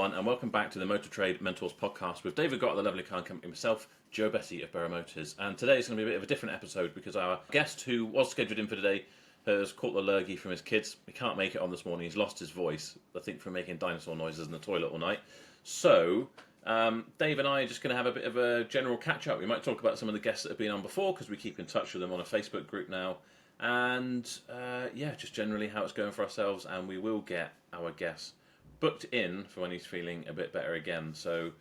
everyone, and welcome back to the Motor Trade Mentors podcast with David Gott of the Lovely Car Company, myself, Joe Betty of Barrow Motors. And today is going to be a bit of a different episode because our guest, who was scheduled in for today, has caught the lurgy from his kids. He can't make it on this morning. He's lost his voice, I think, from making dinosaur noises in the toilet all night. So, Dave and I are just going to have a bit of a general catch-up. We might talk about some of the guests that have been on before because we keep in touch with them on a Facebook group now. And, just generally how it's going for ourselves, and we will get our guests booked in for when he's feeling a bit better again. So,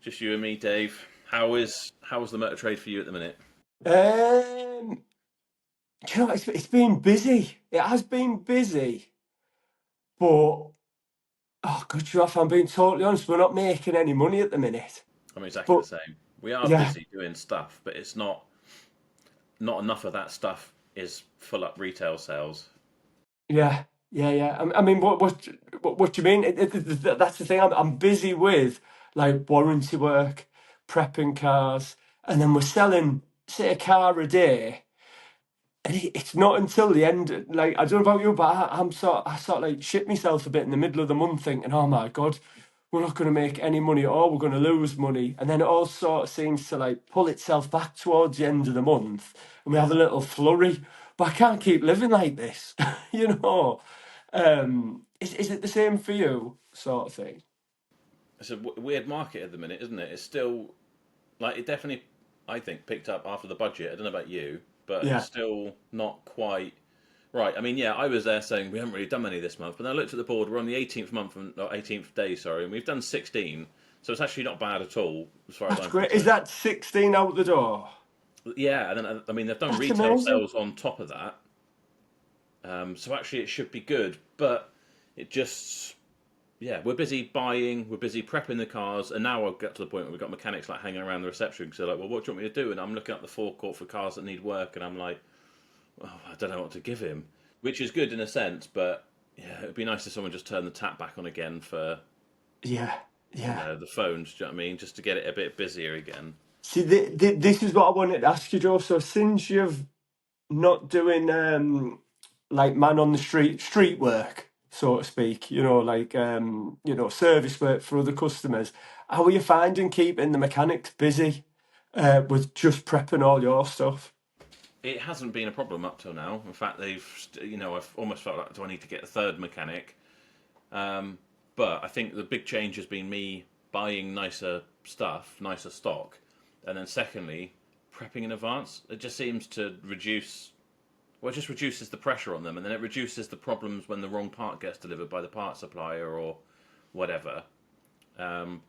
just you and me, Dave. How is the motor trade for you at the minute? Do you know, it's been busy. It has been busy, but good stuff. I'm being totally honest. We're not making any money at the minute. I'm exactly But the same. We are yeah, busy doing stuff, but it's not enough of that stuff is full up retail sales. yeah. I mean, what do you mean? That's the thing. I'm busy with like warranty work, prepping cars, and then we're selling, say, a car a day. And it's not until the end, like, I don't know about you, but I sort of like shit myself a bit in the middle of the month thinking, oh my God, we're not going to make any money at all, we're going to lose money. And then it all sort of seems to like pull itself back towards the end of the month and we have a little flurry. But I can't keep living like this, you know. Is it the same for you, sort of thing? It's a weird market at the minute, isn't it? It's still like it definitely, I think, picked up after the budget. I don't know about you, but it's Yeah, still not quite right. I mean, yeah, I was there saying we haven't really done many this month, but then I looked at the board. We're on the 18th month, or 18th day, sorry, and we've done 16. So it's actually not bad at all, as far as that's I'm great. Is concerned. that 16 out the door? Yeah, and then I mean they've done That's retail amazing. sales on top of that, so actually it should be good. But it just, yeah, we're busy buying, we're busy prepping the cars, and now I've got to the point where we've got mechanics like hanging around the reception because they're like, "Well, what do you want me to do?" And I'm looking at the forecourt for cars that need work, and I'm like, "Oh, I don't know what to give him," which is good in a sense, but yeah, it'd be nice if someone just turned the tap back on again for Yeah, yeah. the phones. Do you know what I mean? Just to get it a bit busier again. See, this is what I wanted to ask you, Joe. So since you've not doing like man on the street work, so to speak, like service work for other customers, how are you finding keeping the mechanics busy with just prepping all your stuff? It hasn't been a problem up till now. In fact, I've almost felt like, do I need to get a third mechanic? Um, but I think the big change has been me buying nicer stuff, nicer stock, and then secondly, prepping in advance. It just seems to reduce. Well, it just reduces the pressure on them, and then it reduces the problems when the wrong part gets delivered by the part supplier or whatever. Um,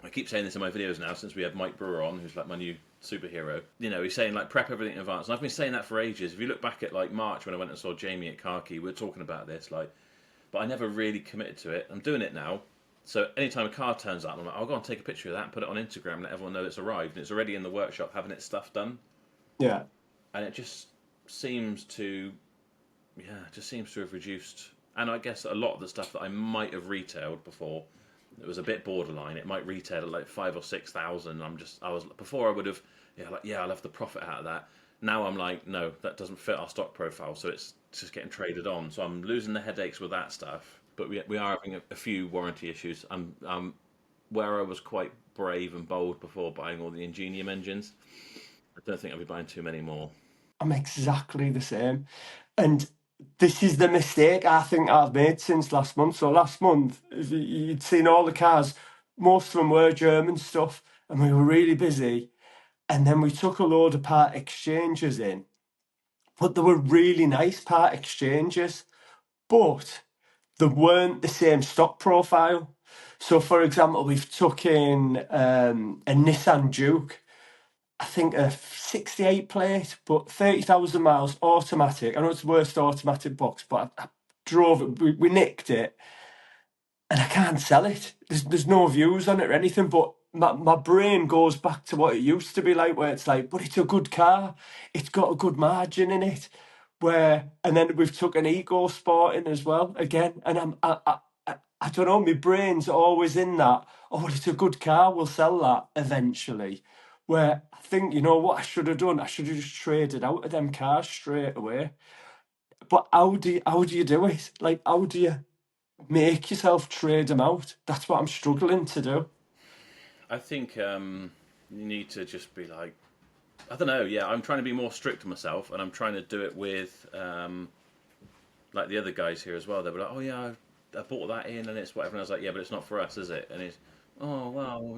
I keep saying this in my videos now since we have Mike Brewer on, who's like my new superhero. You know, he's saying like prep everything in advance, and I've been saying that for ages. If you look back at like March when I went and saw Jamie at Carkey, we were talking about this, like, but I never really committed to it. I'm doing it now. So anytime a car turns up, I'm like, I'll go and take a picture of that and put it on Instagram and let everyone know it's arrived and it's already in the workshop having its stuff done. Yeah, And it just seems to, just seems to have reduced. And I guess a lot of the stuff that I might have retailed before, it was a bit borderline. It might retail at like 5 or 6,000. I was before I would have, I'll have the profit out of that. Now I'm like, no, that doesn't fit our stock profile, so it's just getting traded on. So I'm losing the headaches with that stuff. But we are having a few warranty issues. Where I was quite brave and bold before buying all the Ingenium engines. I don't think I'll be buying too many more. I'm exactly the same. And this is the mistake I think I've made since last month. So last month, if you'd seen all the cars, most of them were German stuff, and we were really busy. And then we took a load of part exchanges in, but they were really nice part exchanges, but they weren't the same stock profile. So, for example, we've took in a Nissan Duke, I think a 68 plate, but 30,000 miles automatic. I know it's the worst automatic box, but I drove it, we nicked it, and I can't sell it. There's no views on it or anything, but my brain goes back to what it used to be like, where it's like, but it's a good car, it's got a good margin in it. And then we've took an Eco Sport in as well again, and I don't know, my brain's always in that. Oh, well, it's a good car, we'll sell that eventually. Where I think, you know what I should have done? I should have just traded out of them cars straight away. But how do you do it? Like, how do you make yourself trade them out. That's what I'm struggling to do. I think you need to just be like, I don't know. Yeah, I'm trying to be more strict to myself, and I'm trying to do it with like the other guys here as well. They were like, "Oh yeah, I bought that in, and it's whatever." And I was like, "Yeah, but it's not for us, is it?" And it's, "Oh well,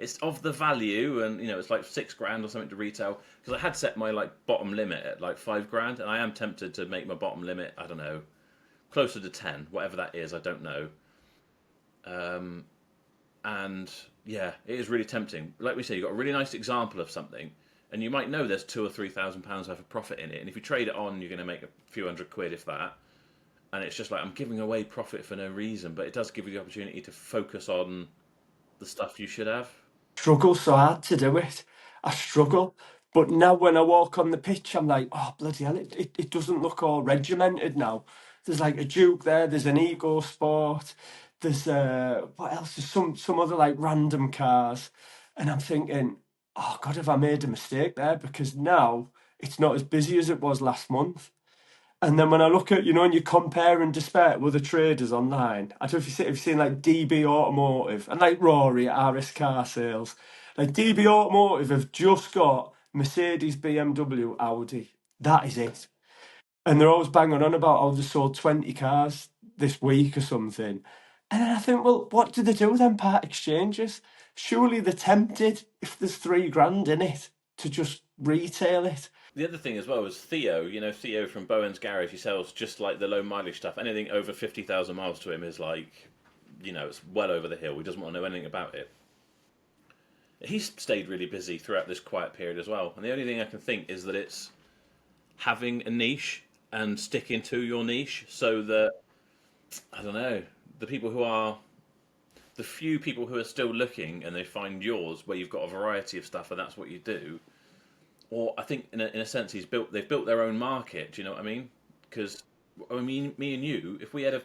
it's of the value, and it's like 6 grand or something to retail." Because I had set my like bottom limit at like 5 grand, and I am tempted to make my bottom limit. I don't know, closer to 10, whatever that is. I don't know. Um, and yeah, it is really tempting. Like we say, you've got a really nice example of something, and you might know there's 2 or 3 thousand pounds worth of profit in it, and if you trade it on, you're going to make a few hundred quid, if that. And it's just like I'm giving away profit for no reason, but it does give you the opportunity to focus on the stuff you should have. Struggle so hard to do it. I struggle. But now when I walk on the pitch, I'm like, oh, bloody hell, it doesn't look all regimented now. There's like a Duke there, there's an Ego Sport, there's what else? There's some other like random cars. And I'm thinking, oh God, have I made a mistake there? Because now it's not as busy as it was last month. And then when I look at, and you compare and despair with the traders online, I don't know if you've seen like DB Automotive and like Rory at RS Car Sales. Like DB Automotive have just got Mercedes, BMW, Audi. That is it. And they're always banging on about how they sold 20 cars this week or something. And then I think, well, what do they do with them part exchanges? Surely they're tempted, if there's 3 grand in it, to just retail it. The other thing as well was Theo. Theo from Bowen's Garage. He sells just like the low mileage stuff. Anything over 50,000 miles to him is like, it's well over the hill. He doesn't want to know anything about it. He's stayed really busy throughout this quiet period as well. And the only thing I can think is that it's having a niche and sticking to your niche, so that I don't know, the people who are the few people who are still looking and they find yours where you've got a variety of stuff and that's what you do. Or I think in a sense they've built their own market. Do you know what I mean? Because I mean, me and you, if we had a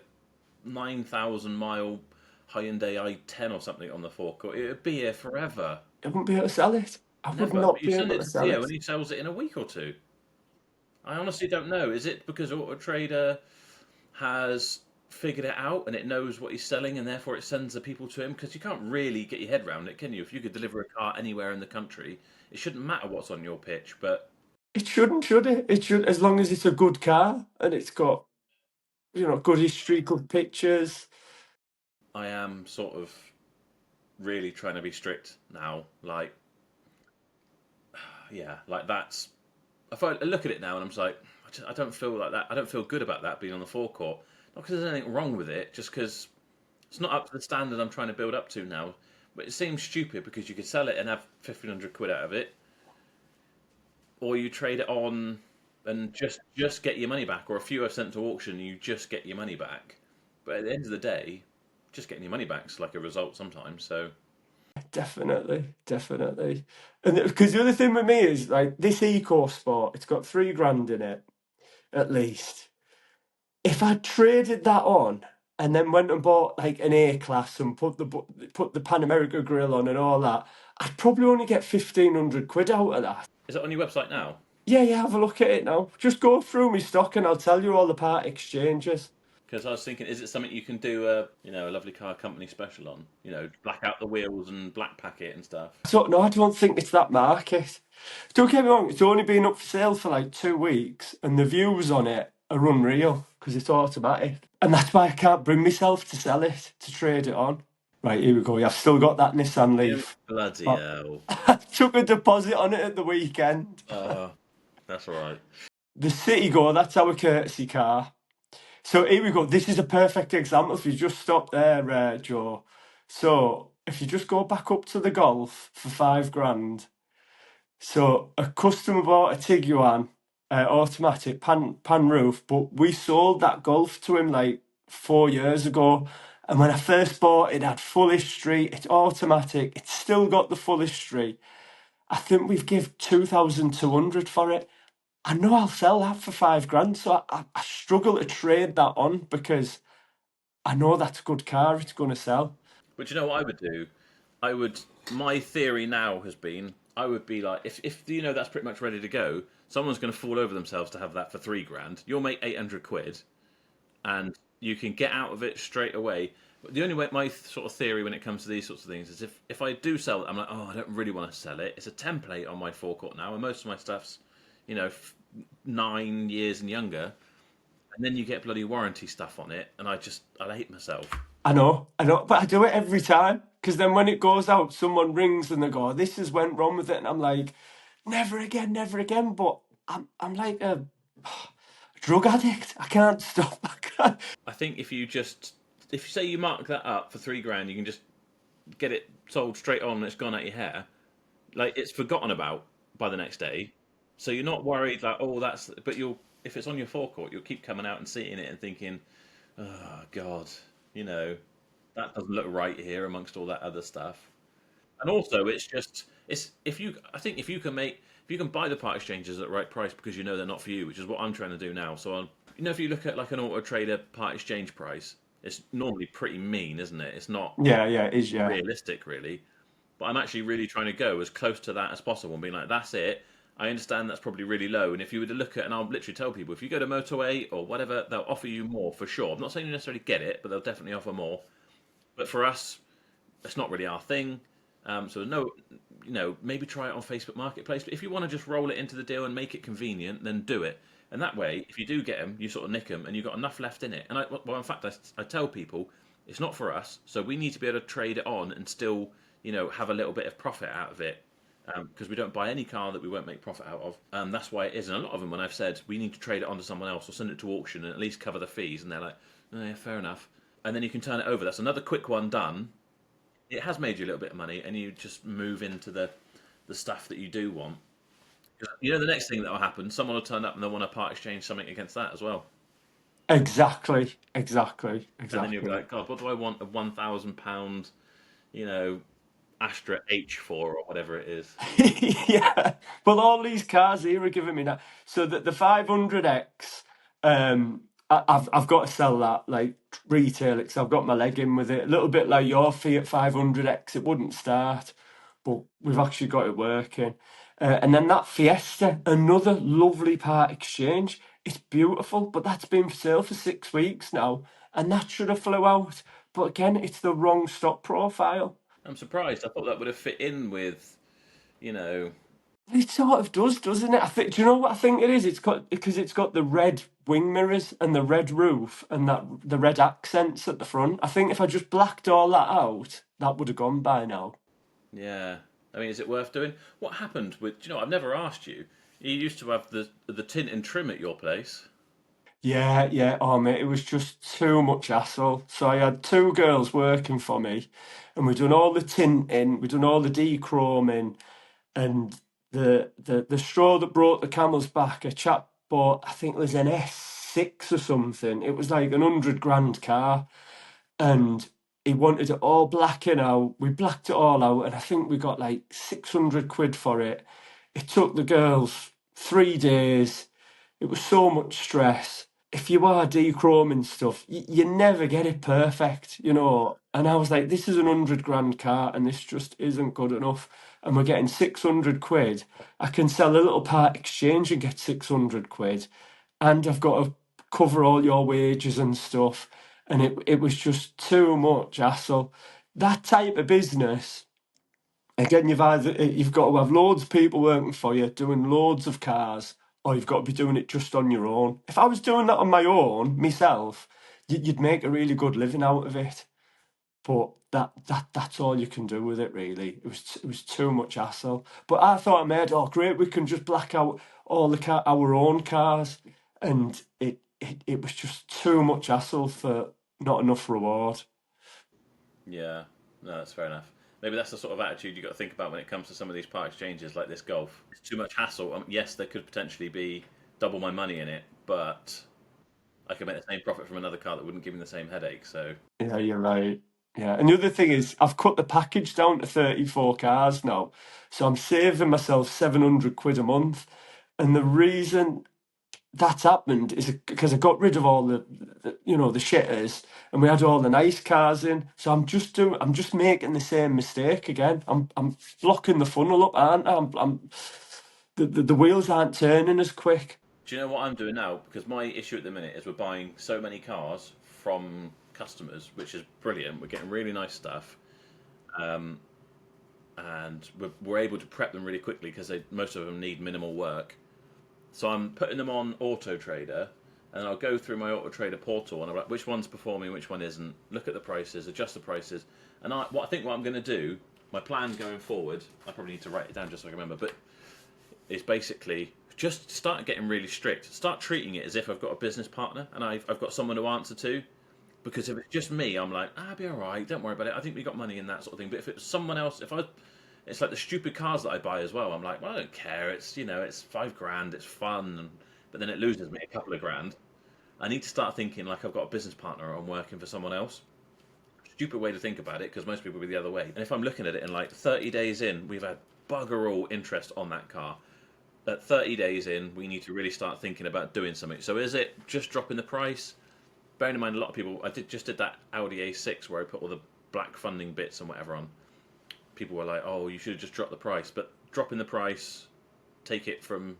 9,000 mile Hyundai i10 or something on the forecourt, it would be here forever. I wouldn't be able to sell it. I would Never. not But you be send able it to to sell Theo it. and he sells it in a week or two. I honestly don't know. Is it because Auto Trader has figured it out and it knows what he's selling and therefore it sends the people to him? Because you can't really get your head around it, can you? If you could deliver a car anywhere in the country, it shouldn't matter what's on your pitch. But It shouldn't, should it? It should, as long as it's a good car and it's got, good history, good pictures. I am sort of really trying to be strict now. Like, yeah, like that's. If I look at it now and I'm just like, I don't feel like that. I don't feel good about that being on the forecourt. Not because there's anything wrong with it, just because it's not up to the standard I'm trying to build up to now. But it seems stupid because you could sell it and have 1,500 quid out of it, or you trade it on and just get your money back, or a few are sent to auction, you just get your money back. But at the end of the day, just getting your money back is like a result sometimes. So Definitely, definitely. And because the other thing with me is like this Eco Sport, it's got 3 grand in it, at least. If I traded that on and then went and bought like an A class and put the Pan America grill on and all that, I'd probably only get 1,500 quid out of that. is it on your website now? Yeah, yeah, have a look at it now. Just go through my stock and I'll tell you all the part exchanges. Because I was thinking, is it something you can do a lovely car company special on? Black out the wheels and black pack it and stuff. So no, I don't think it's that market. Don't get me wrong, it's only been up for sale for like 2 weeks and the views on it are unreal because it's automatic. And that's why I can't bring myself to sell it, to trade it on. Right, here we go. Yeah, I've still got that Nissan Yeah, Leaf. bloody But hell. I took a deposit on it at the weekend. That's all right. The City Go, that's our courtesy car. So here we go. This is a perfect example. If you just stop there, Joe. So if you just go back up to the Golf for 5 grand. So a customer bought a Tiguan, automatic pan roof, but we sold that Golf to him like 4 years ago. And when I first bought it, it had full history. It's automatic. It's still got the full history. I think we've give 2,200 for it. I know I'll sell that for 5 grand, so I struggle to trade that on because I know that's a good car. It's going to sell. But you know what I would do? I would. My theory now has been I would be like, if that's pretty much ready to go, someone's going to fall over themselves to have that for 3 grand. You'll make 800 quid, and you can get out of it straight away. But the only way, my sort of theory when it comes to these sorts of things is if I do sell it, I'm like, oh, I don't really want to sell it. It's a template on my forecourt now, and most of my stuff's, 9 years and younger. And then you get bloody warranty stuff on it, and I hate myself. I know, but I do it every time because then when it goes out, someone rings and they go, "This has went wrong with it," and I'm like, "Never again, never again." But I'm like a drug addict. I can't stop. I can't. I think if you say you mark that up for 3 grand, you can just get it sold straight on and it's gone out your hair. Like it's forgotten about by the next day, so you're not worried like, oh, that's. But you'll if it's on your forecourt, you'll keep coming out and seeing it and thinking, oh God, you know that doesn't look right here amongst all that other stuff. And also, it's if you I think if you can buy the part exchanges at the right price because you know they're not for you, which is what I'm trying to do now. So if you look at like an auto trader part exchange price, it's normally pretty mean, isn't it? It's not Yeah, yeah, it is. Yeah, realistic really. But I'm actually really trying to go as close to that as possible and being like, that's it. I understand that's probably really low. And if you were to look at, and I'll literally tell people, if you go to Motorway or whatever, they'll offer you more for sure. I'm not saying you necessarily get it, but they'll definitely offer more. But for us, it's not really our thing. So no, maybe try it on Facebook Marketplace. But if you want to just roll it into the deal and make it convenient, then do it. And that way, if you do get them, you sort of nick them, and you've got enough left in it. And in fact, I tell people it's not for us, so we need to be able to trade it on and still, have a little bit of profit out of it. Because we don't buy any car that we won't make profit out of. That's why it is. And a lot of them, when I've said we need to trade it on to someone else or send it to auction and at least cover the fees, and they're like, oh, yeah, fair enough. And then you can turn it over. That's another quick one done. It has made you a little bit of money, and you just move into the stuff that you do want. The next thing that will happen, someone will turn up and they'll want to part exchange something against that as well. exactly, exactly, And then you'll be exactly. like, God, what do I want a £1,000, you know, Astra H4 or whatever it is? Yeah, well, all these cars here are giving me that. So that the 500X, I've got to sell that, like retail it, 'cause I've got my leg in with it. A little bit like your Fiat 500X, it wouldn't start, but we've actually got it working. And then that Fiesta, another lovely part exchange. It's beautiful, but that's been for sale for 6 weeks now, and that should have flew out. But again, it's the wrong stock profile. I'm surprised. I thought that would have fit in with, you know, It sort of does, doesn't it? I think. Do you know what I think it is? It's got because it's got the red wing mirrors and the red roof and that the red accents at the front. I think if I just blacked all that out, that would have gone by now. yeah. I mean, is it worth doing? What happened with? Do you know? I've never asked you. You used to have the tint and trim at your place. Yeah, yeah. Oh mate, it was just too much hassle. So I had two girls working for me, and we done all the tinting, we done all the dechroming, and the straw that brought the camel's back. A chap bought, I think it was an S6 or something. It was like 100 grand car, and he wanted it all blacking out. We blacked it all out, and I think we got like 600 quid for it. It took the girls 3 days. It was so much stress. If you are dechroming stuff, you never get it perfect, you know. And I was like, this is an 100 grand car, and this just isn't good enough. And we're getting 600 quid. I can sell a little part exchange and get 600 quid, and I've got to cover all your wages and stuff. And it was just too much hassle. That type of business, again, you've got to have loads of people working for you, doing loads of cars, or you've got to be doing it just on your own. If I was doing that on my own, myself, you'd make a really good living out of it. But that's all you can do with it, really. It was too much hassle. But I thought I made, oh great, we can just black out all our own cars, and it was just too much hassle for not enough reward. Yeah, no, that's fair enough. Maybe that's the sort of attitude you got to think about when it comes to some of these part exchanges like this Golf. It's too much hassle. Yes, there could potentially be double my money in it, but I could make the same profit from another car that wouldn't give me the same headache. So Yeah, you're right. Yeah, and the other thing is, I've cut the package down to 34 cars now, so I'm saving myself 700 quid a month. And the reason that's happened is because I got rid of all the shitters, and we had all the nice cars in. So I'm just making the same mistake again. I'm blocking the funnel up, aren't I? The wheels aren't turning as quick. do you know what I'm doing now? Because my issue at the minute is we're buying so many cars from customers, which is brilliant. We're getting really nice stuff, and we're able to prep them really quickly because most of them need minimal work. So I'm putting them on Auto Trader, and I'll go through my Auto Trader portal and I'm like, which one's performing, which one isn't. Look at the prices, adjust the prices, and I think what I'm going to do, my plan going forward, I probably need to write it down just so I can remember, but it's basically just start getting really strict. Start treating it as if I've got a business partner and I've got someone to answer to. Because if it's just me, I'm like, I'll be all right. Don't worry about it. I think we got money in that sort of thing. But if it's someone else, it's like the stupid cars that I buy as well. I'm like, well, I don't care. It's it's £5,000. It's fun, but then it loses me a couple of grand. I need to start thinking like I've got a business partner or I'm working for someone else. Stupid way to think about it because most people will be the other way. And if I'm looking at it and like 30 days in, we've had bugger all interest on that car. At 30 days in, we need to really start thinking about doing something. So is it just dropping the price? Bearing in mind, a lot of people, I just did that Audi A6 where I put all the black funding bits and whatever on. People were like, oh, you should have just dropped the price. But dropping the price, take it from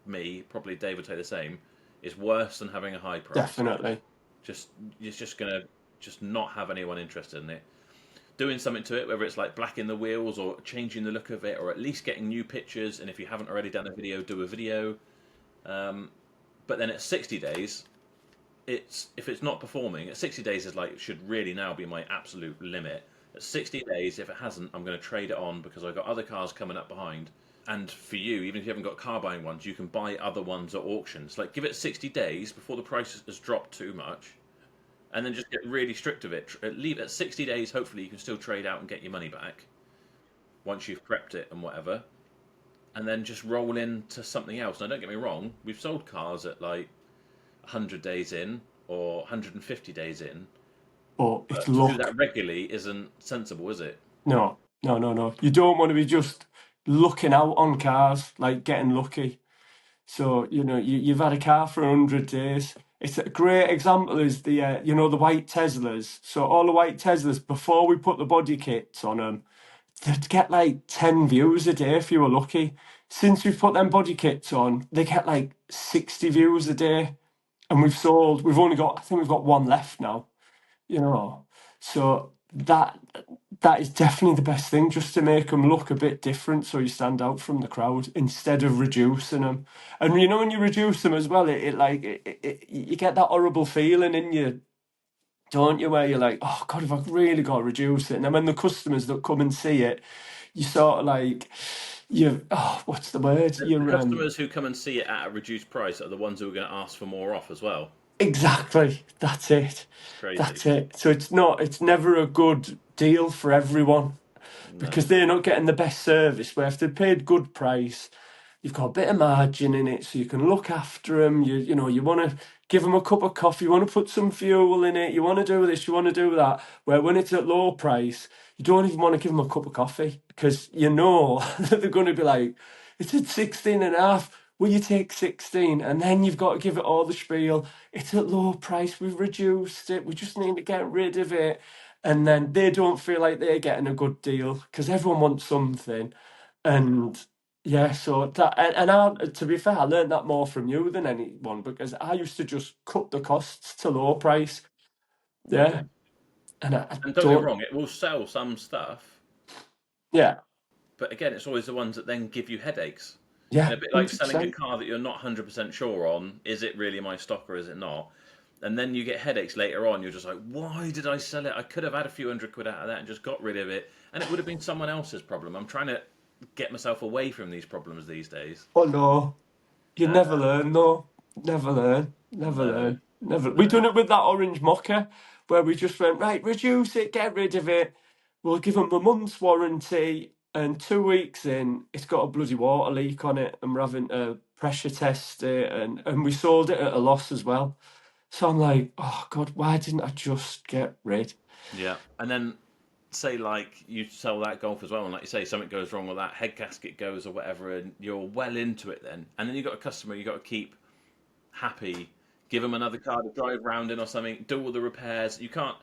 me, probably Dave would say the same, is worse than having a high price. Definitely. It's just going to just not have anyone interested in it. Doing something to it, whether it's like blacking the wheels or changing the look of it, or at least getting new pictures. And if you haven't already done a video, do a video. But then at 60 days, if it's not performing, at 60 days is like should really now be my absolute limit. At 60 days, if it hasn't, I'm going to trade it on because I've got other cars coming up behind. And for you, even if you haven't got car buying ones, you can buy other ones at auctions. Like give it 60 days before the price has dropped too much, and then just get really strict of it. Leave it at 60 days. Hopefully, you can still trade out and get your money back once you've prepped it and whatever. And then just roll into something else. Now, don't get me wrong, we've sold cars at like 100 days in or 150 days in. But it's To luck. do that regularly isn't sensible, is it? No. You don't want to be just looking out on cars, like getting lucky. So, you've had a car for 100 days. It's a great example is the the white Teslas. So all the white Teslas, before we put the body kits on them, they'd get like 10 views a day if you were lucky. Since we've put them body kits on, they get like 60 views a day. And I think we've got one left now, So that is definitely the best thing, just to make them look a bit different so you stand out from the crowd instead of reducing them. And when you reduce them as well, you get that horrible feeling in you, don't you, where you're like, oh God, if I really got to reduce it. And then when the customers that come and see it, you sort of like, what's the word? The customers who come and see it at a reduced price are the ones who are going to ask for more off as well. Exactly. That's it. Crazy. That's it. So it's never a good deal for everyone because they're not getting the best service. Where if they paid good price, you've got a bit of margin in it, so you can look after them. You want to give them a cup of coffee, you want to put some fuel in it, you want to do this, you want to do that. Where when it's at low price, you don't even want to give them a cup of coffee because that they're going to be like, it's at 16.5. Will you take 16? And then you've got to give it all the spiel. It's at low price. We've reduced it. We just need to get rid of it. And then they don't feel like they're getting a good deal because everyone wants something. And yeah, so to be fair, I learned that more from you than anyone because I used to just cut the costs to low price. Yeah. And don't get me wrong, it will sell some stuff. Yeah. But again, it's always the ones that then give you headaches. Yeah. And a bit like 100%. selling a car that you're not 100% sure on. Is it really my stock or is it not? And then you get headaches later on. You're just like, why did I sell it? I could have had a few £100 out of that and just got rid of it. And it would have been someone else's problem. I'm trying to get myself away from these problems these days. Oh no. You never learn though. Never learn. Never. We done it with that orange mocha where we just went, right, reduce it, get rid of it. We'll give them a month's warranty, and 2 weeks in, it's got a bloody water leak on it, and we're having to pressure test it, and we sold it at a loss as well. So I'm like, oh God, why didn't I just get rid? Yeah. And then say like you sell that Golf as well, and like you say, something goes wrong with that head gasket goes or whatever, and you're well into it then. And then you've got a customer you got to keep happy, give them another car to drive round in or something, do all the repairs. You can't.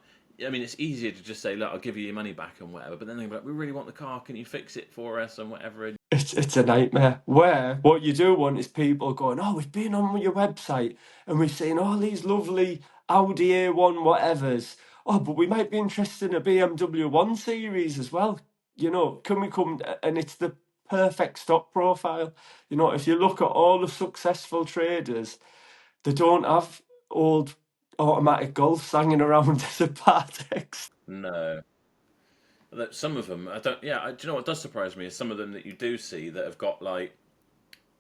I mean, it's easier to just say, look, I'll give you your money back and whatever. But then they're like, we really want the car. Can you fix it for us and whatever? And It's a nightmare. Where what you do want is people going, oh, we've been on your website and we've seen all these lovely Audi A1 whatevers. Oh, but we might be interested in a BMW 1 Series as well. You know, can we come? And it's the perfect stock profile. You know, if you look at all the successful traders, they don't have old automatic Golfs hanging around as a part X. No. Some of them, I don't. Yeah, do you know what does surprise me is some of them that you do see that have got like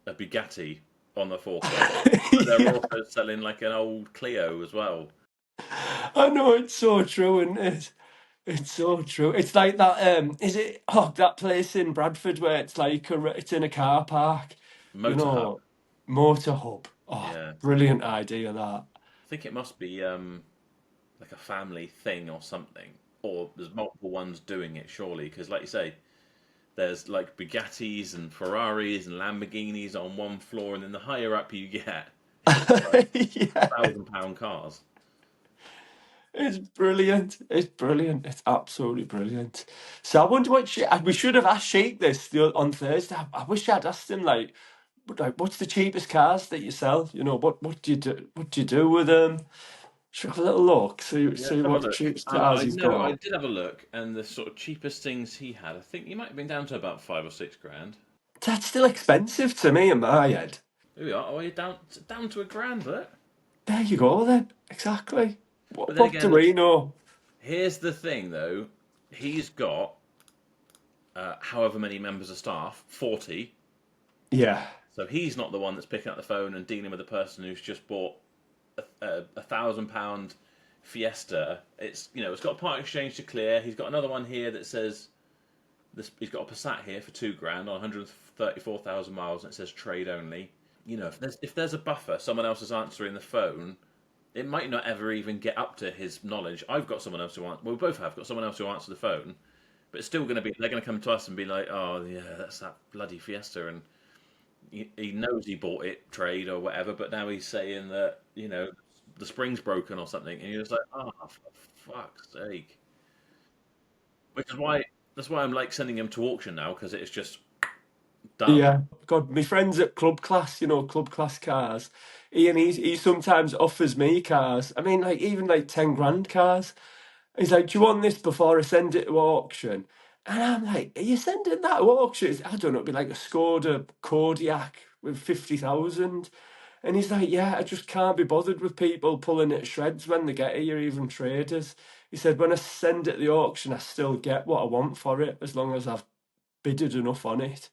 a Bugatti on the forecourt, but they're Yeah, also selling like an old Clio as well. I know it's so true, isn't it? It's so true. It's like that. Is it? Oh, that place in Bradford where it's like it's in a car park. You Motor Hub. know, Motor Hub. Oh, Yeah, brilliant idea that. I think it must be like a family thing or something, or there's multiple ones doing it surely. Because like you say, there's like Bugattis and Ferraris and Lamborghinis on one floor, and then the higher up you get, it's like Yeah, £1,000 cars. it's brilliant. It's brilliant. It's absolutely brilliant. So I wonder what we should have asked Sheik this on Thursday. I wish I'd asked him like, what's the cheapest cars that you sell? You know, what do you do? What do you do with them? Should have a little look, Yeah, see let's have a what look. cheapest cars I he's know I got. did have a look, and the sort of cheapest things he had, I think he might have been down to about 5 or 6 grand. That's still expensive to me in my head. Here we are. Oh, you're down to a grand, look. There you go then. Exactly. But then What do again, we know? here's the thing, though. He's got however many members of staff, 40. Yeah. So he's not the one that's picking up the phone and dealing with the person who's just bought £1,000 Fiesta. It's got a part exchange to clear. He's got another one here that says he's got a Passat here for 2 grand on 134,000 miles, and it says trade only. If there's a buffer, someone else is answering the phone. It might not ever even get up to his knowledge. I've got someone else who answers. Well, we both have got someone else who answers the phone, but it's still going to be. They're going to come to us and be like, "Oh, yeah, that's that bloody Fiesta," and he knows he bought it trade or whatever, but now he's saying that the spring's broken or something, and you're just like, "Oh, for fuck's sake!" Which is why I'm like sending him to auction now because it's just done. Yeah. God, my friends at Club Class, Club Class cars, he sometimes offers me cars. I mean, like even like 10 grand cars. He's like, "Do you want this before I send it to auction?" And I'm like, "Are you sending that to auction?" I don't know, it'd be like a Skoda Kodiaq with 50,000. And he's like, "Yeah, I just can't be bothered with people pulling it to shreds when they get here, even traders." He said, "When I send it to the auction, I still get what I want for it as long as I've bidded enough on it,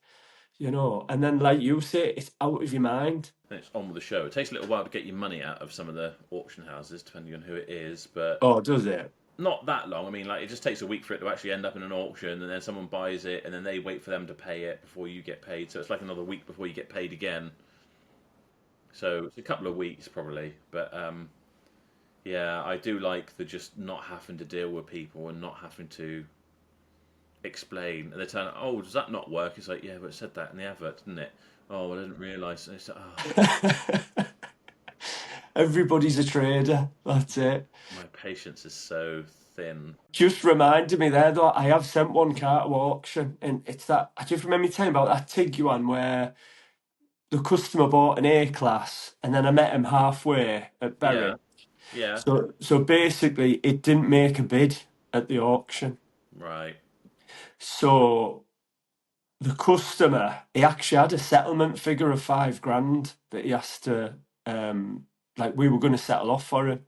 you know." And then, like you say, it's out of your mind. And it's on with the show. It takes a little while to get your money out of some of the auction houses, depending on who it is, but Oh, does it? not that long. I mean, like it just takes a week for it to actually end up in an auction, and then someone buys it, and then they wait for them to pay it before you get paid. So it's like another week before you get paid again. So it's a couple of weeks probably, but yeah, I do like the just not having to deal with people and not having to explain. And they turn, oh, does that not work? It's like, yeah, but it said that in the advert, didn't it? Oh, I didn't realise. And it's like, oh, Everybody's a trader. That's it. my patience is so thin. Just reminded me there though, I have sent one car to auction, and it's that I just remember you telling about that Tiguan where the customer bought an A class, and then I met him halfway at Yeah, Berwick. yeah, So basically, it didn't make a bid at the auction. right. So the customer, he actually had a settlement figure of 5 grand that he has to, like we were going to settle off for him.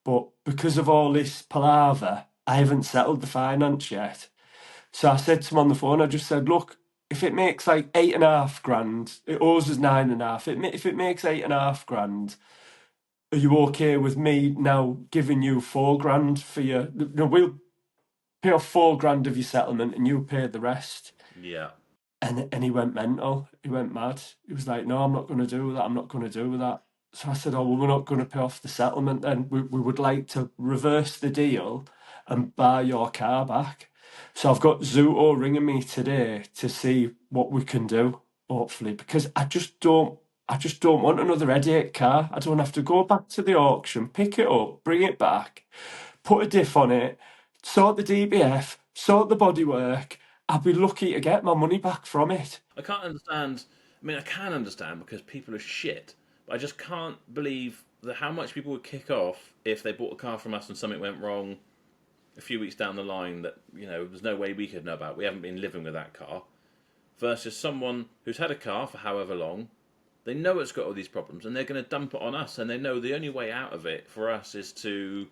But because of all this palaver, I haven't settled the finance yet. So I said to him on the phone, I just said, "Look, if it makes like 8.5 grand, it owes us 9.5. If it makes 8.5 grand, are you okay with me now giving you 4 grand for your? No, we'll pay off 4 grand of your settlement, and you pay the rest." Yeah, And he went mental. He went mad. He was like, "No, I'm not going to do that. I'm not going to do that." So I said, "Oh, well, we're not going to pay off the settlement then. We would like to reverse the deal and buy your car back." So I've got Zuto ringing me today to see what we can do, hopefully, because I just don't want another headache car. I don't have to go back to the auction, pick it up, bring it back, put a diff on it, sort the DBF, sort the bodywork. I'll be lucky to get my money back from it. I can't understand. I mean, I can understand because people are shit. I just can't believe how much people would kick off if they bought a car from us and something went wrong a few weeks down the line that, there's no way we could know about. We haven't been living with that car. Versus someone who's had a car for however long, they know it's got all these problems and they're going to dump it on us, and they know the only way out of it for us is to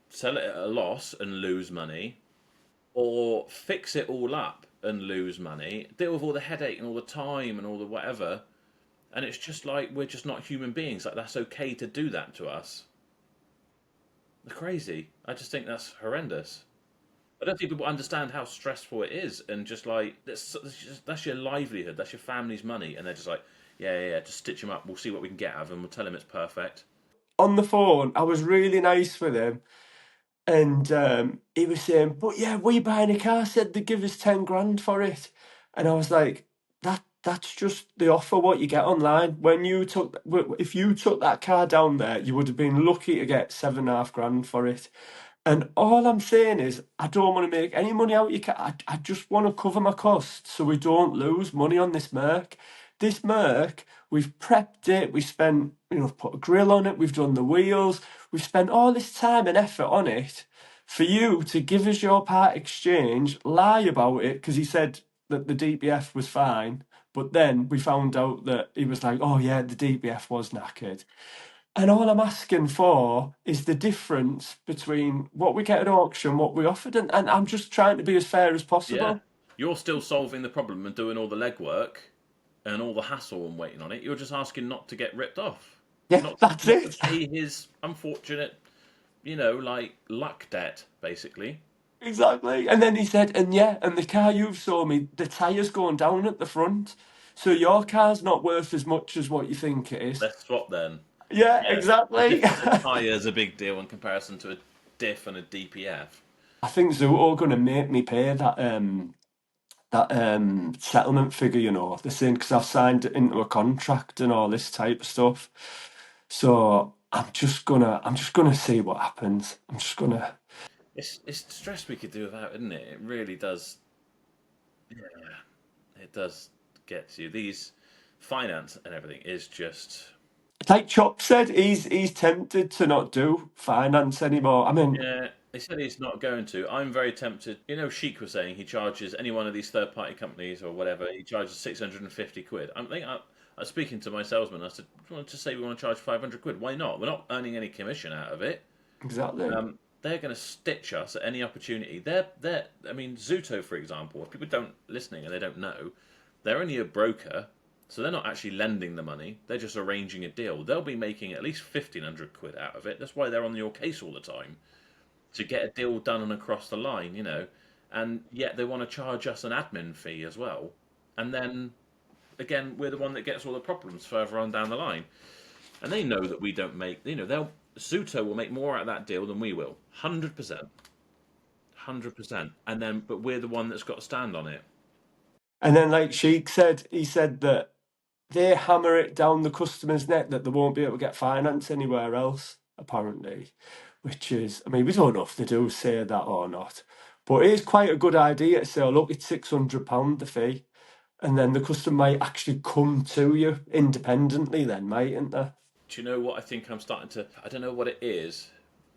sell it at a loss and lose money, or fix it all up and lose money, deal with all the headache and all the time and all the whatever. And it's just like we're just not human beings. Like, that's okay to do that to us. They're crazy. I just think that's horrendous. I don't think people understand how stressful it is, and just like that's your livelihood, that's your family's money, and they're just like, yeah, yeah, yeah, just stitch him up. We'll see what we can get out of him. We'll tell him it's perfect. On the phone, I was really nice with him, and he was saying, "But yeah, we buying a car said they give us 10 grand for it," and I was like, That's just the offer what you get online. If you took that car down there, you would have been lucky to get 7.5 grand for it." And all I'm saying is, I don't want to make any money out of your car. I just want to cover my costs so we don't lose money on this Merc. This Merc, we've prepped it, we spent, put a grill on it, we've done the wheels, we've spent all this time and effort on it for you to give us your part exchange, lie about it, because he said that the DBF was fine. But then we found out that he was like, oh yeah, the DBF was knackered. And all I'm asking for is the difference between what we get at auction, what we offered, and I'm just trying to be as fair as Yeah, possible. you're still solving the problem and doing all the legwork and all the hassle and waiting on it. You're just asking not to get ripped off, Yeah, not that's not to it. pay his unfortunate, like luck debt, basically. Exactly. And then he said, and yeah, and the car you've sold me, the tyre's going down at the front. So your car's not worth as much as what you think it is. Let's swap then. Yeah, Yeah, the exactly. difference in tyre is a big deal in comparison to a diff and a DPF. I think Zoot are gonna make me pay that settlement figure, they're saying because I've signed it into a contract and all this type of stuff. So I'm just gonna see what happens. I'm just gonna. It's stress we could do without, isn't it? It really does. It does get to you. These finance and everything is just. Like Chop said, he's tempted to not do finance anymore. I mean, Yeah, he said he's not going to. I'm very tempted. Sheik was saying he charges any one of these third-party companies or whatever. He charges 650 quid. I was speaking to my salesman. I said, "Do you want to say we want to charge 500 quid? Why not? We're not earning any commission out of it. exactly. They're going to stitch us at any opportunity. They're. I mean, Zuto, for example. If people don't listening and they don't know, they're only a broker, so they're not actually lending the money. They're just arranging a deal. They'll be making at least 1,500 quid out of it. That's why they're on your case all the time to get a deal done and across the line. And yet they want to charge us an admin fee as well. And then again, we're the one that gets all the problems further on down the line. And they know that we don't make, they'll Zuto will make more out of that deal than we will, 100%, 100%. And then, but we're the one that's got to stand on it. And then, like Sheik said, he said that they hammer it down the customer's neck that they won't be able to get finance anywhere else, apparently. Which is, I mean, we don't know if they do say that or not, but it is quite a good idea to say, oh, look, it's £600 the fee. And then the customer might actually come to you independently, then, mightn't they? Do you know what I think I'm starting to? I don't know what it is,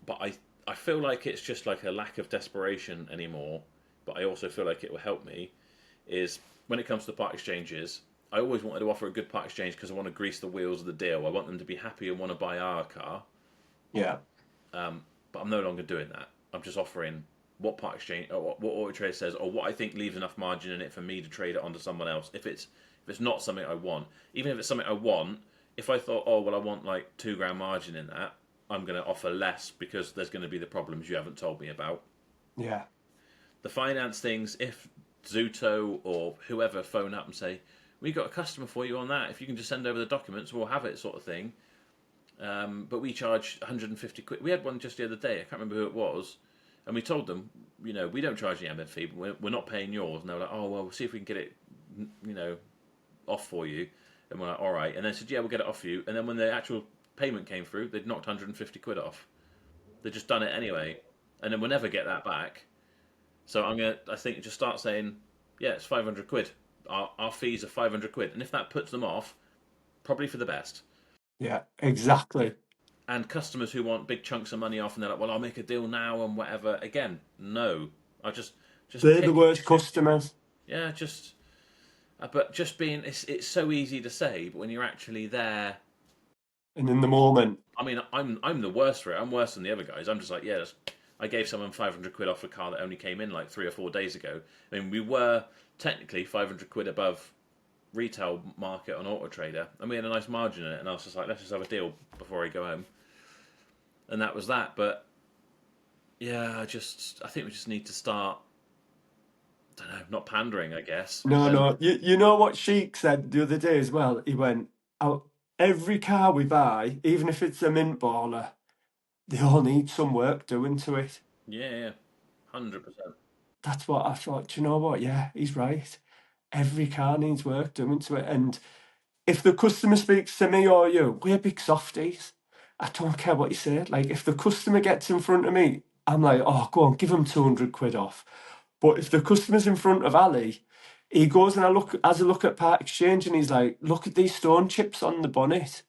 but I feel like it's just like a lack of desperation anymore. But I also feel like it will help me. Is when it comes to part exchanges, I always wanted to offer a good part exchange because I want to grease the wheels of the deal. I want them to be happy and want to buy our car. Yeah. But I'm no longer doing that. I'm just offering what part exchange or what Auto Trader says, or what I think leaves enough margin in it for me to trade it onto someone else. If it's not something I want, even if it's something I want, if I thought, oh well, I want like 2 grand margin in that, I'm going to offer less because there's going to be the problems you haven't told me about. Yeah. The finance things, if Zuto or whoever phone up and say, we got a customer for you on that, if you can just send over the documents, we'll have it, sort of thing. But we charge 150 quid. We had one just the other day. I can't remember who it was, and we told them, we don't charge the admin fee, but we're not paying yours. And they were like, oh well, we'll see if we can get it, off for you. And we're like, all right. And they said, yeah, we'll get it off for you. And then when the actual payment came through, they'd knocked 150 quid off. They'd just done it anyway, and then we'll never get that back. So I think, just start saying, yeah, it's 500 quid. Our fees are 500 quid, and if that puts them off, probably for the best. Yeah, exactly. And customers who want big chunks of money off, and they're like, "Well, I'll make a deal now and whatever." Again, no. I just They're the pick and worst choose. customers. Yeah, just but just being it's so easy to say, but when you're actually there, And in the moment, I mean, I'm the worst for it. I'm worse than the other guys. I'm just like, yeah, I gave someone 500 quid off a car that only came in like 3 or 4 days ago. I mean, we were technically 500 quid above retail market on Auto Trader, and we had a nice margin in it. And I was just like, let's just have a deal before I go home, and that was that. But yeah, I think we just need to start. I don't know, not pandering, I guess. But no, then, no. You know what Sheik said the other day as well? He went, "Out every car we buy, even if it's a mint baller, they all need some work doing to it." yeah, 100%. That's what I thought. Do you know what? Yeah, he's right. Every car needs work doing to it. And if the customer speaks to me or you, we're big softies. I don't care what you say. Like, if the customer gets in front of me, I'm like, oh, go on, give him 200 quid off. But if the customer's in front of Ali, he goes and has a look at part exchange, and he's like, look at these stone chips on the bonnet.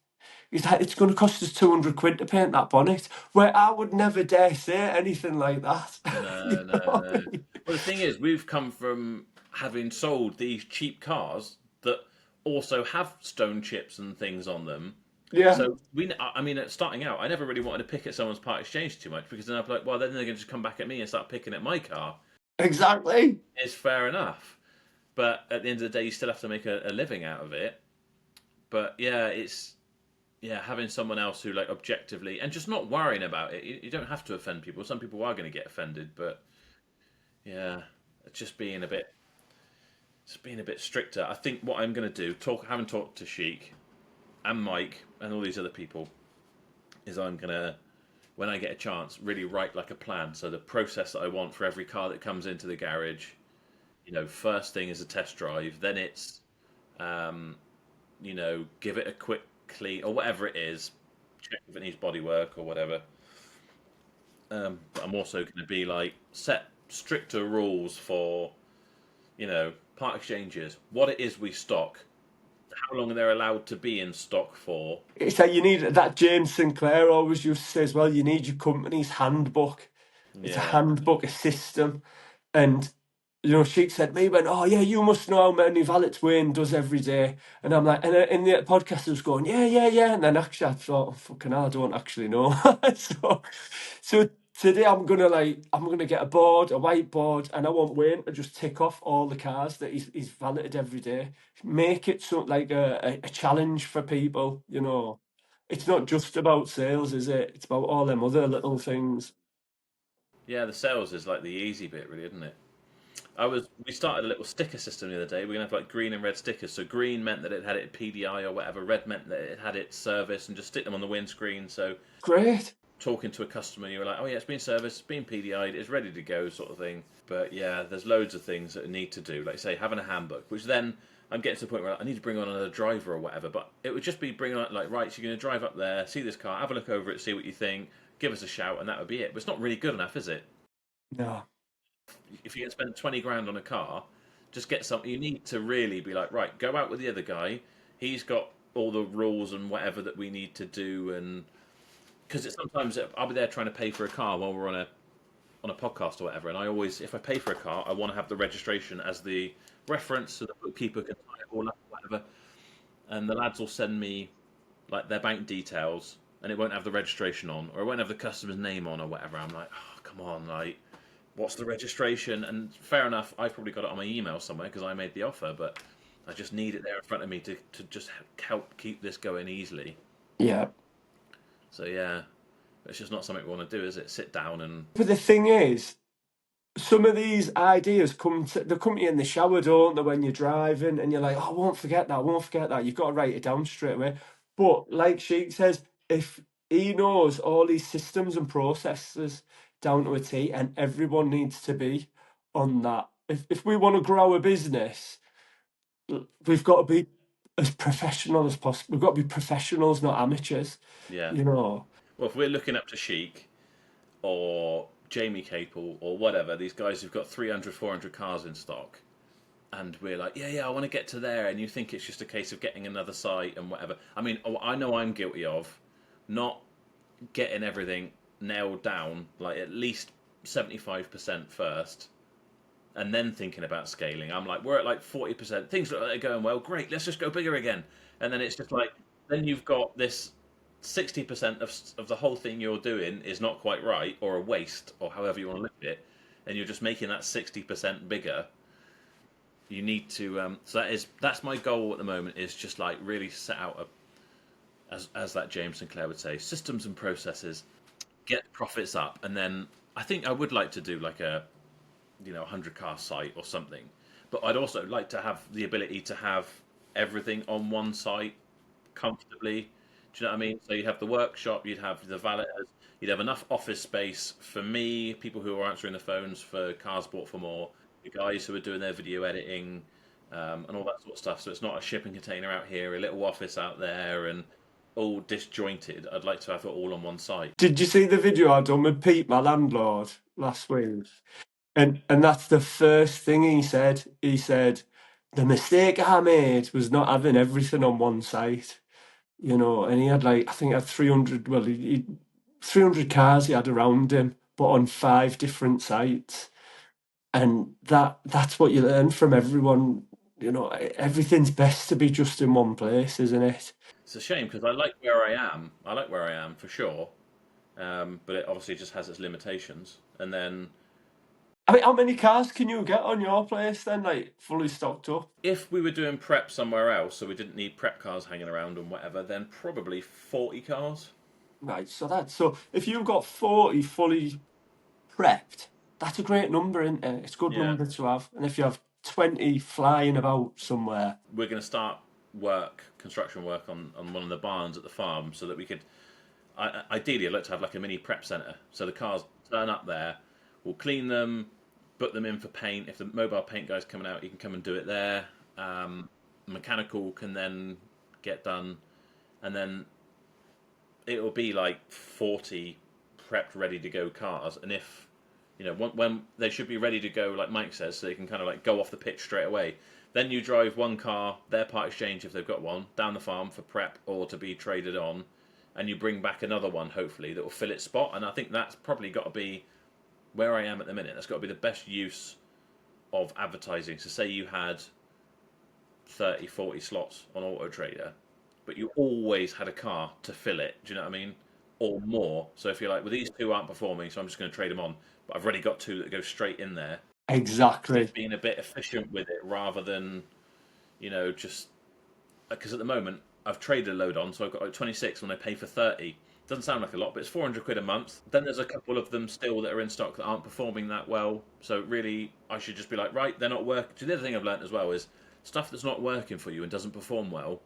He's like, it's going to cost us 200 quid to paint that bonnet. Where I would never dare say anything like that. You No, know no, what I no. mean? Well, the thing is, we've come from having sold these cheap cars that also have stone chips and things on them. Yeah, So I mean, starting out, I never really wanted to pick at someone's part exchange too much because then I'd be like, well, then they're going to just come back at me and start picking at my car. exactly. It's fair enough, but at the end of the day, you still have to make a living out of it. But yeah, it's yeah, having someone else who like objectively and just not worrying about it. You don't have to offend people. Some people are going to get offended, but yeah, just being a bit stricter. I think what I'm going to do, having talked to Sheik and Mike and all these other people, is I'm going to, when I get a chance, really write like a plan. So the process that I want for every car that comes into the garage, first thing is a test drive, then it's, um, give it a quick clean or whatever it is, check if it needs body work or whatever. But I'm also going to be like set stricter rules for part exchanges, what it is we stock, how long they're allowed to be in stock for. It's like you need that James Sinclair always used to say as well, you need your company's handbook. It's a Yeah, handbook, a system. And Sheik said to me, went, oh yeah, you must know how many valets Wayne does every day. And I'm like, and in the podcast I was going, yeah, yeah, yeah. And then actually I thought, oh, fucking hell, I don't actually know. so so today I'm gonna get a board, a whiteboard, and I want Wayne to just tick off all the cars that he's valeted every day. Make it so like a challenge for people. It's not just about sales, is it? It's about all them other little things. yeah. The sales is like the easy bit, really, isn't it? We started a little sticker system the other day. We're gonna have like green and red stickers. So green meant that it had it PDI or whatever. Red meant that it had its service, and just stick them on the windscreen. So Great. talking to a customer, you were like, "Oh yeah, it's been serviced, it's been PDI'd, it's ready to go," sort of thing. But yeah, there's loads of things that I need to do, like say having a handbook, which then I'm getting to the point where I need to bring on another driver or whatever. But it would just be bringing on like, right, so you're going to drive up there, see this car, have a look over it, see what you think, give us a shout, and that would be it. But it's not really good enough, is it? No. If you can spend 20 grand on a car, just get something. You need to really be like, right, go out with the other guy. He's got all the rules and whatever that we need to do, and because sometimes I'll be there trying to pay for a car while we're on a podcast or whatever, and I always, if I pay for a car, I want to have the registration as the reference so the bookkeeper can tie it all up or whatever. And the lads will send me like their bank details, and it won't have the registration on, or it won't have the customer's name on or whatever. I'm like, oh, come on, like, what's the registration? And fair enough, I've probably got it on my email somewhere because I made the offer, but I just need it there in front of me to just help keep this going easily. Yeah. So yeah, it's just not something we want to do, is it? Sit down and But the thing is, some of these ideas they come to you in the shower, don't they, when you're driving, and you're like, oh, I won't forget that, I won't forget that. You've got to write it down straight away. But like Sheik says, if he knows all these systems and processes down to a T, and everyone needs to be on that. If we want to grow a business, we've got to be as professional as possible. We've got to be professionals, not amateurs. yeah. You know. Well, if we're looking up to Sheik or Jamie Capel or whatever, these guys who've got 300, 400 cars in stock, and we're like, yeah, I want to get to there, and you think it's just a case of getting another site and whatever. I mean, I know I'm guilty of not getting everything nailed down, like at least 75% first, and then thinking about scaling. I'm like, we're at like 40%. Things look like they're going well. Great, let's just go bigger again. And then it's just like, then you've got this 60% of the whole thing you're doing is not quite right, or a waste, or however you want to look at it, and you're just making that 60% bigger. You need to. So that's my goal at the moment, is just like really set out as that James Sinclair would say, systems and processes, get profits up, and then I think I would like to do like a 100 car site or something. But I'd also like to have the ability to have everything on one site comfortably. Do you know what I mean? So you'd have the workshop, you'd have the valeters, you'd have enough office space for me, people who are answering the phones for Cars Bought for More, the guys who are doing their video editing, and all that sort of stuff. So it's not a shipping container out here, a little office out there, and all disjointed. I'd like to have it all on one site. Did you see the video I done with Pete, my landlord, last week? And that's the first thing he said. He said, the mistake I made was not having everything on one site, and he had like, I think he had 300, well, 300 cars he had around him, but on 5 different sites. And that's what you learn from everyone. Everything's best to be just in one place, isn't it? It's a shame because I like where I am. I like where I am for sure, but it obviously just has its limitations. And then I mean, how many cars can you get on your place then, like fully stocked up? if we were doing prep somewhere else, so we didn't need prep cars hanging around and whatever, then probably 40 cars. Right, so if you've got 40 fully prepped, that's a great number, isn't it? It's a good Yeah, number to have. And if you have 20 flying about somewhere, we're going to start construction work on one of the barns at the farm, so that we could. Ideally, I'd like to have like a mini prep centre, so the cars turn up there, we'll clean them, put them in for paint. If the mobile paint guy's coming out, he can come and do it there. Mechanical can then get done, and then it will be like 40 prepped, ready to go cars. And if when they should be ready to go, like Mike says, so they can kind of like go off the pitch straight away. Then you drive one car, their part exchange if they've got one, down the farm for prep or to be traded on, and you bring back another one hopefully that will fill its spot. And I think that's probably got to be where I am at the minute. That's got to be the best use of advertising. So say you had 30, 40 slots on Auto Trader, but you always had a car to fill it. Do you know what I mean? Or more. So if you're like, well, these two aren't performing, so I'm just going to trade them on, but I've already got two that go straight in there. exactly. Being a bit efficient with it rather than, just because at the moment I've traded a load on, so I've got like 26 when I pay for 30. Doesn't sound like a lot, but it's 400 quid a month. Then there's a couple of them still that are in stock that aren't performing that well. So really, I should just be like, right, they're not working. The other thing I've learned as well is stuff that's not working for you and doesn't perform well.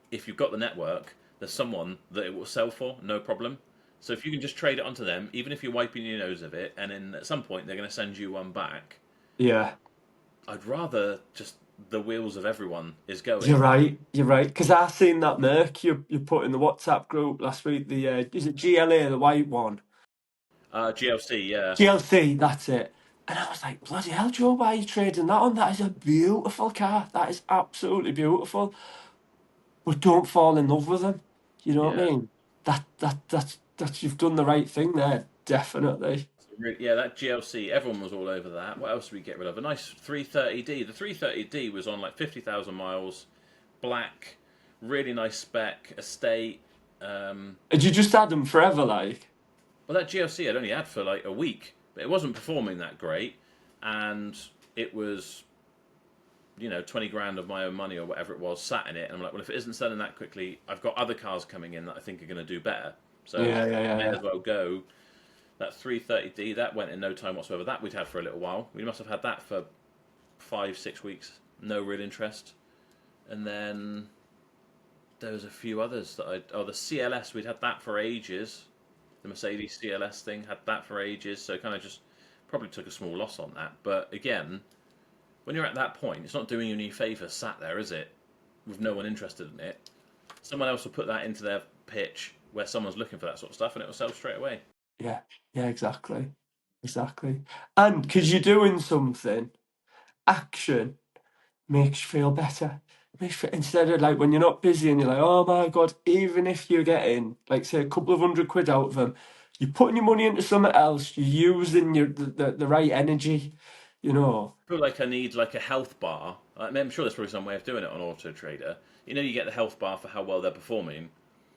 If you've got the network, there's someone that it will sell for, no problem. So if you can just trade it onto them, even if you're wiping your nose of it, and then at some point they're going to send you one back, Yeah, I'd rather just the wheels of everyone is going. you're right. You're right. Because I seen that Merc you put in the WhatsApp group last week. The is it GLA, the white one? GLC, yeah, GLC, that's it. And I was like, bloody hell, Joe, why are you trading that on? That is a beautiful car. That is absolutely beautiful. But don't fall in love with them. You know what I yeah. mean? That's you've done the right thing there, definitely. Yeah, that GLC, everyone was all over that. What else did we get rid of? A nice 330D. The 330D was on like 50,000 miles, black, really nice spec, estate. And you just had them forever, like. Well, that GLC I'd only had for like a week, but it wasn't performing that great, and it was 20 grand of my own money or whatever it was sat in it. And I'm like, well, if it isn't selling that quickly, I've got other cars coming in that I think are going to do better. So Yeah, yeah, yeah, may yeah. as well go. That 330D, that went in no time whatsoever. That we'd had for a little while. We must have had that for 5, 6 weeks. No real interest. And then there was a few others that the CLS, we'd had that for ages. The Mercedes CLS thing, had that for ages. So kind of just probably took a small loss on that. But again, when you're at that point, it's not doing you any favour sat there, is it? With no one interested in it. Someone else will put that into their pitch where someone's looking for that sort of stuff and it will sell straight away. Yeah, yeah, exactly. Exactly. And because you're doing something, action makes you feel better. Instead of like when you're not busy and you're like, oh my God, even if you're getting like say a couple of £100 out of them, you're putting your money into something else, you're using the right energy, you know. I feel like I need like a health bar. I mean, I'm sure there's probably some way of doing it on Auto Trader. You know, you get the health bar for how well they're performing,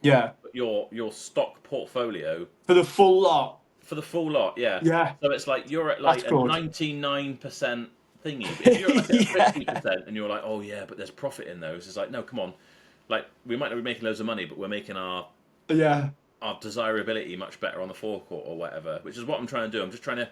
Yeah. but your stock portfolio For the full lot. for the full lot, yeah. Yeah. So it's like you're at That's like a good. 99% thingy. But if you're like at a Yeah. 50% and you're like, oh yeah, but there's profit in those, it's like, no, come on. Like we might not be making loads of money, but we're making Yeah. our desirability much better on the forecourt or whatever, which is what I'm trying to do. I'm just trying to,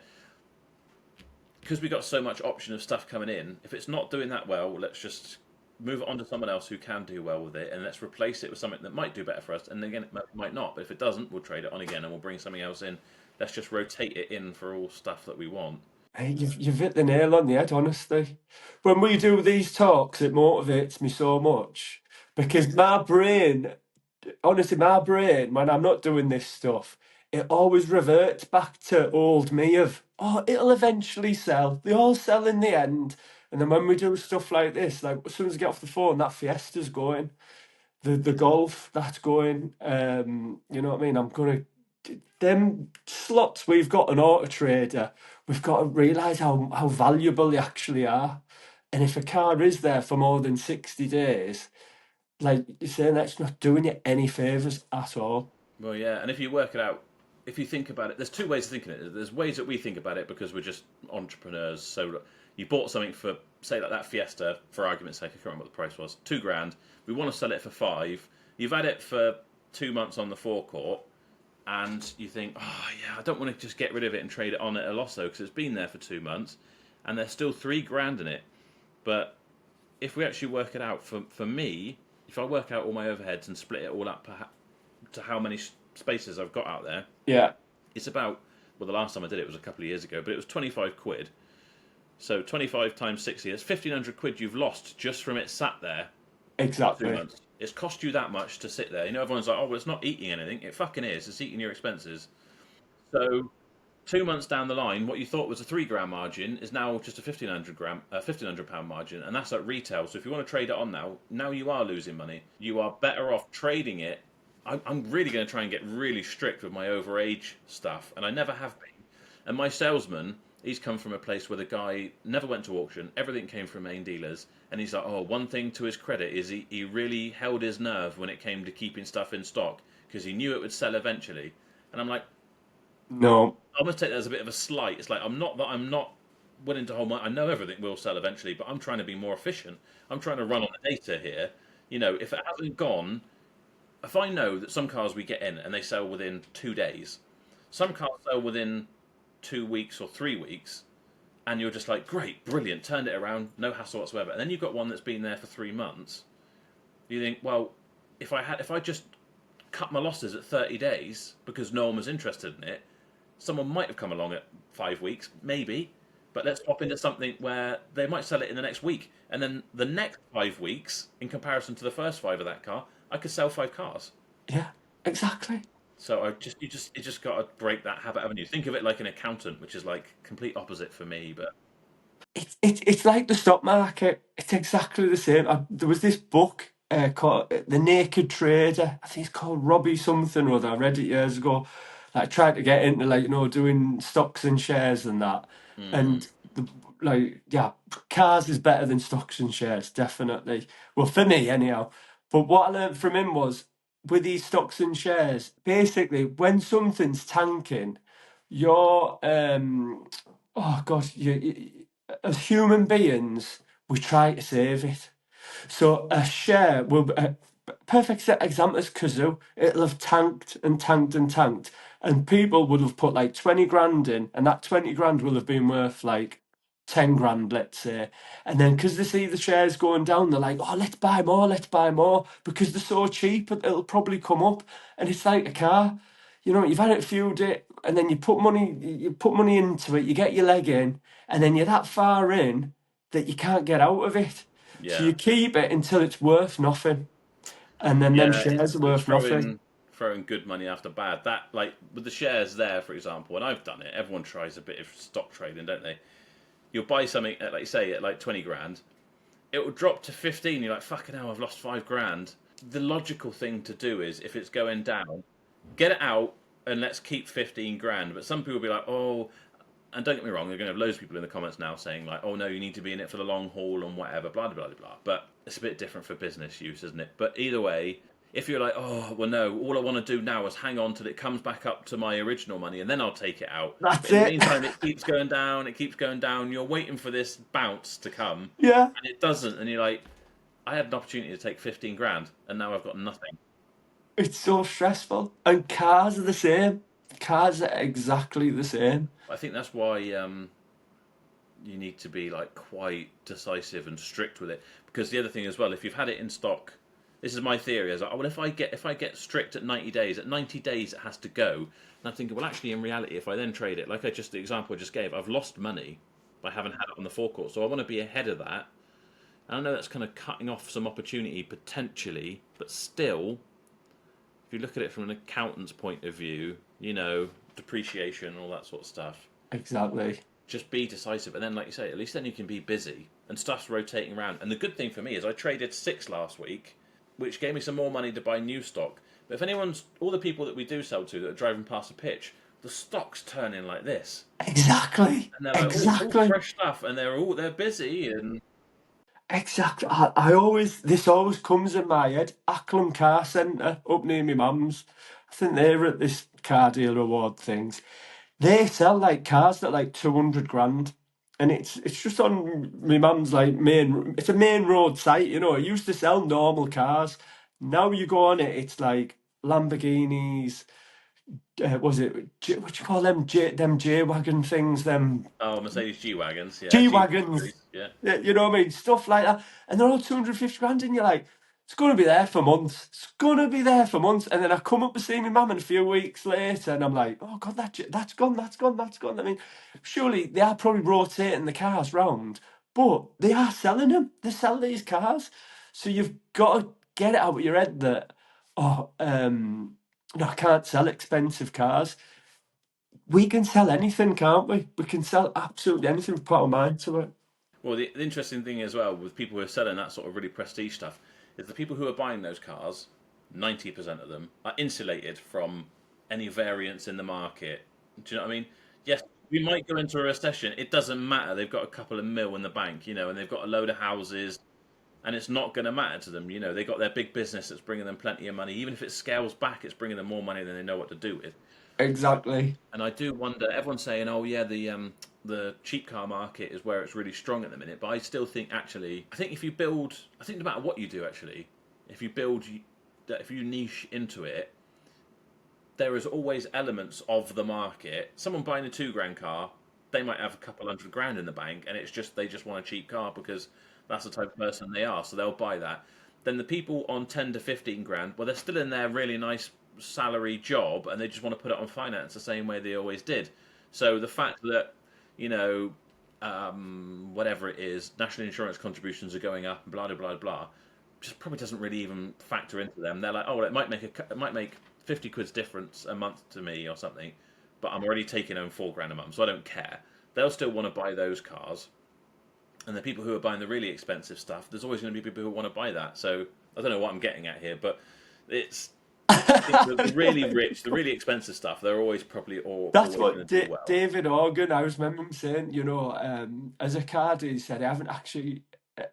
because we got so much option of stuff coming in. If it's not doing that well, let's just move it on to someone else who can do well with it, and let's replace it with something that might do better for us. And again, it might not, but if it doesn't, we'll trade it on again and we'll bring something else in. Let's just rotate it in for all stuff that we want. Hey, you've hit the nail on the head, honestly. When we do these talks, it motivates me so much because my brain, honestly, my brain, when I'm not doing this stuff, it always reverts back to old me of, oh, it'll eventually sell. They all sell in the end. And then when we do stuff like this, like as soon as I get off the phone, that Fiesta's going, the golf that's going. You know what I mean? I'm gonna them slots we've got an auto trader. We've got to realise how valuable they actually are. And if a car is there for more than 60 days, like you're saying, that's not doing you any favours at all. Well, yeah, and if you work it out, if you think about it, there's two ways of thinking it. There's ways that we think about it because we're just entrepreneurs. So you bought something for, say, like that Fiesta, for argument's sake, I can't remember what the price was, £2,000. We want to sell it for five. You've had it for 2 months on the forecourt, and you think, oh yeah, I don't want to just get rid of it and trade it on at a loss though, because it's been there for 2 months, and there's still £3,000 in it. But if we actually work it out, for me, if I work out all my overheads and split it all up to how many spaces I've got out there, Yeah, it's about, well, the last time I did it was a couple of years ago, but it was £25. So 25 times 60, that's £1,500 you've lost just from it sat there for two exactly. months. It's cost you that much to sit there. You know, everyone's like, oh, well, it's not eating anything. It fucking is. It's eating your expenses. So 2 months down the line, what you thought was a £3,000 margin is now just a £1,500 margin, and that's at retail. So if you want to trade it on now you are losing money. You are better off trading it. I'm really going to try and get really strict with my overage stuff, and I never have been. And my salesman, he's come from a place where the guy never went to auction. Everything came from main dealers, and he's like, oh, one thing to his credit is he really held his nerve when it came to keeping stuff in stock because he knew it would sell eventually. And I'm like, No, I almost take that as a bit of a slight. It's like I'm not willing to hold my. I know everything will sell eventually, but I'm trying to be more efficient. I'm trying to run on the data here. You know, if it hasn't gone, if I know that some cars we get in and they sell within 2 days, some cars sell within 2 weeks or 3 weeks, and you're just like, great, brilliant, turned it around, no hassle whatsoever. And then you've got one that's been there for 3 months. You think, well, if I just cut my losses at 30 days because no one was interested in it, someone might have come along at 5 weeks, maybe, but let's hop into something where they might sell it in the next week, and then the next 5 weeks, in comparison to the first five of that car, I could sell five cars. yeah, exactly. So you just got to break that habit, haven't you? Think of it like an accountant, which is like complete opposite for me. But It's like the stock market. It's exactly the same. There was this book called The Naked Trader. I think it's called Robbie something or other. I read it years ago. Like trying to get into like doing stocks and shares and that. mm, And like yeah, cars is better than stocks and shares definitely. Well, for me anyhow. But what I learned from him was with these stocks and shares, basically when something's tanking, you're oh god, as human beings, we try to save it. So a share will be a perfect example is Kazoo. It'll have tanked and tanked and tanked, and people would have put like 20 grand in, and that 20 grand will have been worth like 10 grand, let's say. And then because they see the shares going down, they're like, oh, let's buy more because they're so cheap, it'll probably come up. And it's like a car. You've had it a few days, and then you put money into it, you get your leg in, and then you're that far in that you can't get out of it. So yeah, you keep it until it's worth nothing, and then them yeah, shares are it's worth nothing. throwing good money after bad. That like with the shares there, for example, when I've done it, everyone tries a bit of stock trading, don't they? you'll buy something at, like you say, at like 20 grand. It will drop to 15. You're like, fucking hell, I've lost 5 grand. The logical thing to do is, if it's going down, get it out and let's keep 15 grand. But some people will be like, oh, and don't get me wrong, they're going to have loads of people in the comments now saying like, oh no, you need to be in it for the long haul and whatever, blah blah blah blah. But it's a bit different for business use, isn't it? But either way, if you're like, oh well, no, all I want to do now is hang on till it comes back up to my original money, and then I'll take it out. But That's in the it. meantime, it keeps going down, it keeps going down. You're waiting for this bounce to come, Yeah, and it doesn't, and you're like, I had an opportunity to take 15 grand, and now I've got nothing. it's so stressful. And cars are the same. Cars are exactly the same. I think that's why you need to be like quite decisive and strict with it. Because the other thing as well, if you've had it in stock, this is my theory. Is like, oh, well, if I get strict at 90 days, at 90 days it has to go. And I'm thinking, well, actually, in reality, if I then trade it, like the example I just gave, I've lost money by having had it on the forecourt. So I want to be ahead of that. And I know that's kind of cutting off some opportunity potentially, but still, if you look at it from an accountant's point of view, depreciation, all that sort of stuff. Exactly. Just be decisive, and then, like you say, at least then you can be busy and stuff's rotating around. And the good thing for me is I traded 6 last week, which gave me some more money to buy new stock. But if all the people that we do sell to that are driving past a pitch, the stock's turning like this, Exactly. and they're like, all Exactly. fresh stuff, and they're busy, and Exactly. This always comes in my head. Acklam Car Centre up near my mum's. I think they're at this car dealer award things. They sell like cars that are like 200 grand. And it's just on my mum's like it's a main road site, It used to sell normal cars. Now you go on it, it's like Lamborghinis, was it, what do you call them, them J-Wagon things, them oh, Mercedes G wagons, yeah, G-Wagons, G63s, yeah. yeah, you know what I mean? Stuff like that. And they're all 250 grand, and you're like, it's going to be there for months. It's going to be there for months. And then I come up to see my mum a few weeks later, and I'm like, oh, God, that's gone, that's gone, that's gone. I mean, surely they are probably rotating the cars round, but they are selling them. They sell these cars. So you've got to get it out of your head that, no, I can't sell expensive cars. We can sell anything, can't we? We can sell absolutely anything if we put our mind to it. Well, the interesting thing as well with people who are selling that sort of really prestige stuff is the people who are buying those cars, 90% of them, are insulated from any variance in the market. Do you know what I mean? Yes, we might go into a recession. It doesn't matter. They've got a couple of mil in the bank, and they've got a load of houses, and it's not going to matter to them. They've got their big business that's bringing them plenty of money. Even if it scales back, it's bringing them more money than they know what to do with. Exactly. And I do wonder. Everyone's saying, "Oh yeah, the cheap car market is where it's really strong at the minute." But I still think, actually, I think if you build, I think no matter what you do, actually, if you build, if you niche into it, there is always elements of the market. Someone buying a 2 grand car, they might have a couple hundred grand in the bank, and they just want a cheap car because that's the type of person they are, so they'll buy that. Then the people on 10 to 15 grand, well, they're still in their really nice salary job, and they just want to put it on finance the same way they always did. So the fact that you know whatever it is, national insurance contributions are going up, and blah blah blah blah, just probably doesn't really even factor into them. They're like, oh, well, it might make 50 quid's difference a month to me or something, but I'm already taking home 4 grand a month, so I don't care. They'll still want to buy those cars, and the people who are buying the really expensive stuff, there's always going to be people who want to buy that. So I don't know what I'm getting at here, but it's I think the really rich, the really expensive stuff, they're always probably That's always what going to do well. David Organ, I remember him saying, as a carder, he said, I haven't actually,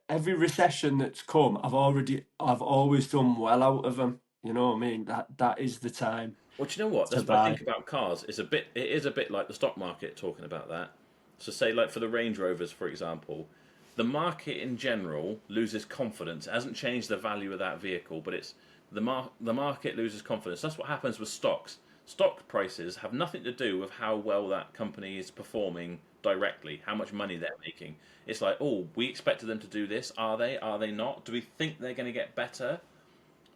every recession that's come, I've always done well out of them. You know what I mean? That is the time Well, do you know what? to That's what I think buy. about cars. It is a bit like the stock market talking about that. So, say, like for the Range Rovers, for example, the market in general loses confidence. It hasn't changed the value of that vehicle, but the market loses confidence. That's what happens with stocks. Stock prices have nothing to do with how well that company is performing directly, how much money they're making. It's like, oh, we expected them to do this. Are they? Are they not? Do we think they're going to get better?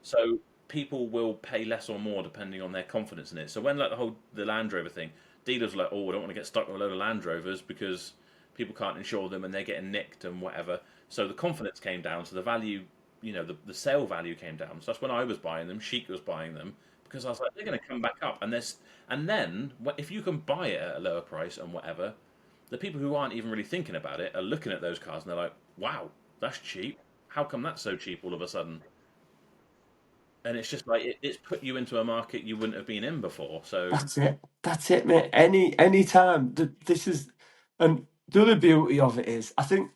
So people will pay less or more depending on their confidence in it. So when like the Land Rover thing, dealers are like, oh, I don't want to get stuck with a load of Land Rovers because people can't insure them and they're getting nicked and whatever. So the confidence came down. So the value, the sale value came down. So that's when I was buying them. Sheik was buying them because I was like, they're going to come back up. And then if you can buy it at a lower price and whatever, the people who aren't even really thinking about it are looking at those cars and they're like, wow, that's cheap. How come that's so cheap all of a sudden? And it's just like it's put you into a market you wouldn't have been in before. So That's it. That's it, mate. Any time. This is, and the other beauty of it is, I think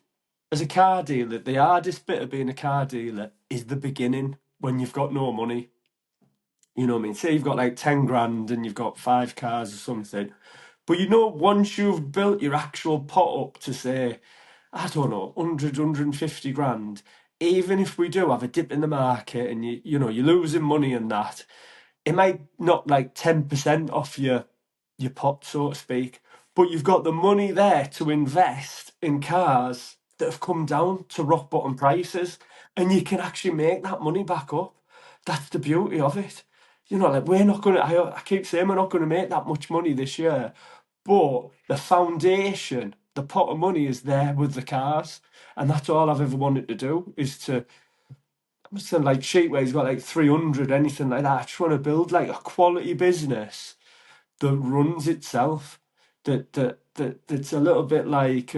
as a car dealer, the hardest bit of being a car dealer is the beginning when you've got no money. You know what I mean? Say you've got like 10 grand and you've got 5 cars or something. But you know, once you've built your actual pot up to say, I don't know, 100, grand, even if we do have a dip in the market and you're losing money and that, it might not like 10% off your pot, so to speak, but you've got the money there to invest in cars that have come down to rock bottom prices, and you can actually make that money back up. That's the beauty of it. Like we're not gonna. I keep saying we're not gonna make that much money this year, but the foundation, the pot of money is there with the cars, and that's all I've ever wanted to do is to. Something like Sheetway's got like 300, anything like that. I just want to build like a quality business that runs itself. That's a little bit like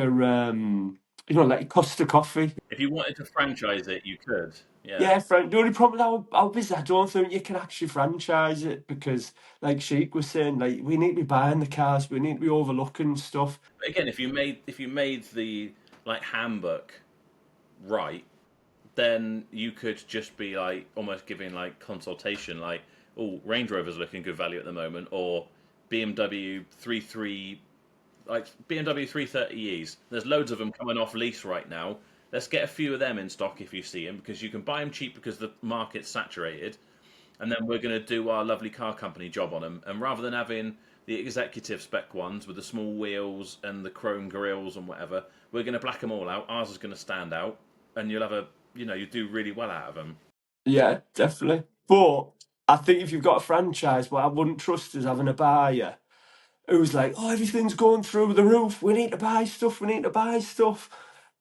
like Costa Coffee. if you wanted to franchise it, you could. Yeah. Yeah, the only problem with our business, I don't think you can actually franchise it because, like Sheik was saying, like we need to be buying the cars, we need to be overlooking stuff. But again, if you made the like handbook right, then you could just be like almost giving like consultation, like, oh, Range Rover's looking good value at the moment, or BMW 33, like BMW 330Es. There's loads of them coming off lease right now. Let's get a few of them in stock if you see them, because you can buy them cheap because the market's saturated, and then we're going to do our lovely car company job on them. And rather than having the executive spec ones with the small wheels and the chrome grills and whatever, we're going to black them all out. Ours is going to stand out, and you'll have you do really well out of them. Yeah, definitely. But I think if you've got a franchise, what I wouldn't trust is having a buyer who's like, oh, everything's going through the roof. We need to buy stuff. We need to buy stuff.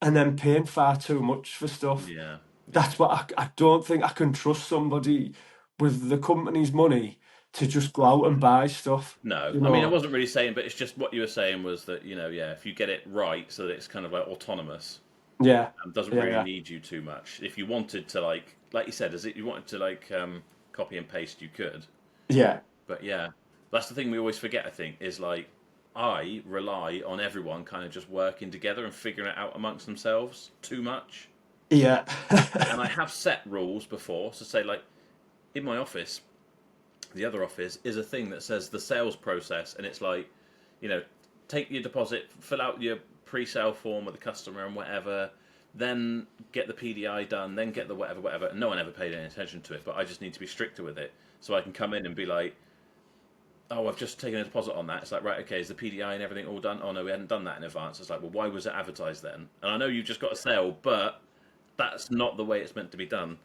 And then paying far too much for stuff. Yeah, yeah. That's what I don't think I can trust somebody with the company's money to just go out and buy stuff. No, You I mean, I know? wasn't really saying, but it's just what you were saying was that, yeah, if you get it right so that it's kind of like autonomous Yeah. and doesn't Yeah, really yeah. need you too much. If you wanted to, like you said, is it you wanted to copy and paste, you could. Yeah. But yeah, that's the thing we always forget, I think, is like I rely on everyone kind of just working together and figuring it out amongst themselves too much. Yeah. And I have set rules before, so say like in my office, the other office is a thing that says the sales process, and it's like, you know, take your deposit, fill out your pre-sale form with the customer and whatever, then get the PDI done, then get the whatever, whatever. And no one ever paid any attention to it, but I just need to be stricter with it so I can come in and be like, oh, I've just taken a deposit on that. It's like, right, okay, is the PDI and everything all done? Oh no, we hadn't done that in advance. It's like, well, why was it advertised then? And I know you've just got a sale, but that's not the way it's meant to be done.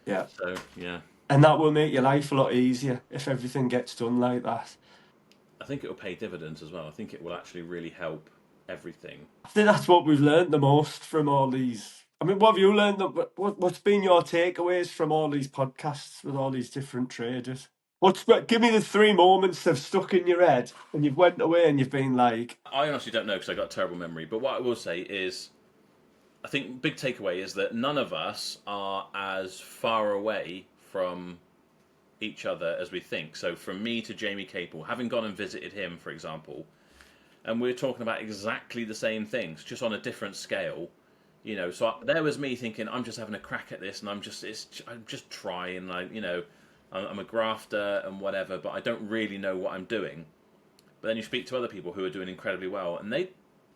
Yeah. So yeah, And that will make your life a lot easier if everything gets done like that. I think it will pay dividends as well. I think it will actually really help everything. I think that's what we've learned the most from all these. I mean, what have you learned? What's been your takeaways from all these podcasts with all these different traders? Give me the 3 moments that have stuck in your head and you've went away and you've been like, I honestly don't know because I got a terrible memory. But what I will say is, I think big takeaway is that none of us are as far away from each other as we think. So from me to Jamie Capel, having gone and visited him, for example, and we're talking about exactly the same things, just on a different scale. So there was me thinking, I'm just having a crack at this, and I'm just trying, I'm a grafter and whatever, but I don't really know what I'm doing. But then you speak to other people who are doing incredibly well, and they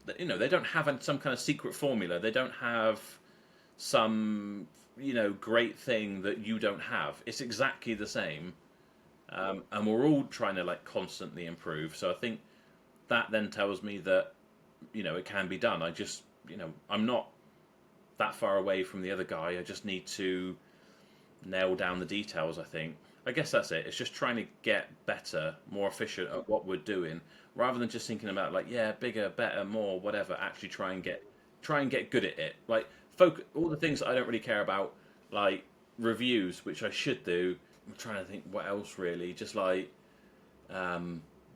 don't have some kind of secret formula. They don't have some, great thing that you don't have. It's exactly the same, and we're all trying to like constantly improve. So I think that then tells me that it can be done. I just I'm not that far away from the other guy. I just need to nail down the details. I guess that's it. It's just trying to get better, more efficient at what we're doing, rather than just thinking about like, yeah, bigger, better, more, whatever. Actually, try and get good at it. Like all the things that I don't really care about, like reviews, which I should do. I'm trying to think what else really. Just like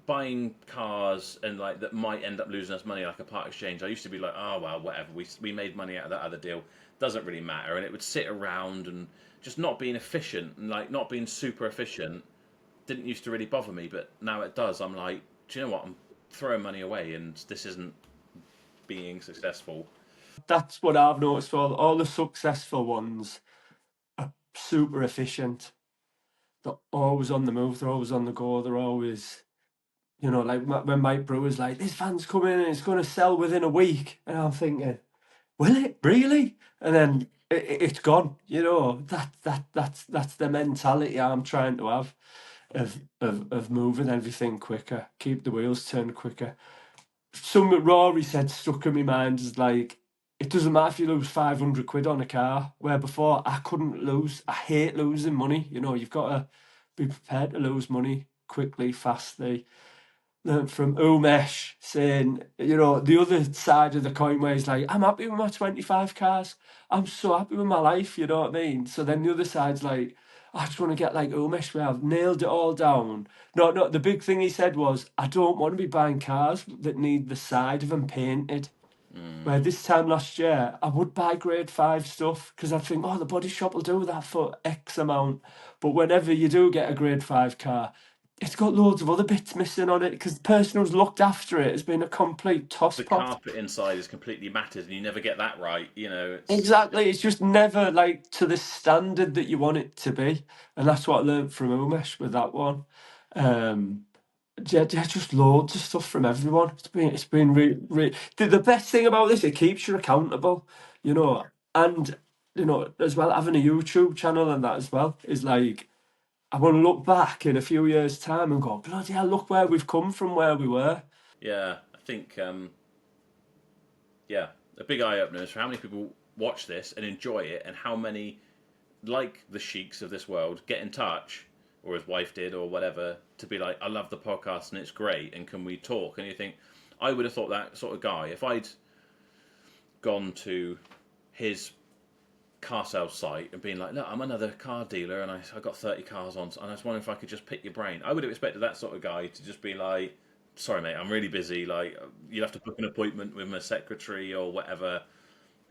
buying cars and like that might end up losing us money, like a part exchange. I used to be like, oh well, whatever. We made money out of that other deal. Doesn't really matter, and it would sit around and just not being efficient and like not being super efficient didn't used to really bother me, but now it does. I'm like, do you know what? I'm throwing money away, and this isn't being successful. That's what I've noticed. All the successful ones are super efficient. They're always on the move. They're always on the go. They're always, like when Mike Brewer's like, "This van's coming and it's going to sell within a week," and I'm thinking, "Will it really?" And then it's gone. That's the mentality I'm trying to have of moving everything quicker, keep the wheels turned quicker. Something Rory said stuck in my mind is like, it doesn't matter if you lose 500 quid on a car, where before I couldn't lose. I hate losing money. You've got to be prepared to lose money quickly, fastly. Learned from Umesh saying, the other side of the coin where he's like, I'm happy with my 25 cars. I'm so happy with my life, you know what I mean? So then the other side's like, I just want to get like Umesh where I've nailed it all down. No, the big thing he said was, I don't want to be buying cars that need the side of them painted. Where this time last year, I would buy grade 5 stuff because I think, oh, the body shop will do that for X amount. But whenever you do get a grade 5 car, it's got loads of other bits missing on it because the person who's looked after it has been a complete The tosspot. carpet inside is completely matted, and you never get that right. It's Exactly, it's just never like to the standard that you want it to be. And that's what I learned from Umesh with that one. Um, yeah, just loads of stuff from everyone. It's been the best thing about this. It keeps you accountable, and as well having a YouTube channel and that as well is like I want to look back in a few years' time and go, bloody hell, look where we've come from, where we were. yeah. I think yeah, a big eye opener is for how many people watch this and enjoy it, and how many, like the sheiks of this world, get in touch, or his wife did, or whatever, to be like, I love the podcast and it's great, and can we talk? And you think, I would have thought that sort of guy, if I'd gone to his car sales site and been like, look, I'm another car dealer and I got 30 cars on, and I was wondering if I could just pick your brain. I would have expected that sort of guy to just be like, sorry, mate, I'm really busy. Like, you'll have to book an appointment with my secretary or whatever.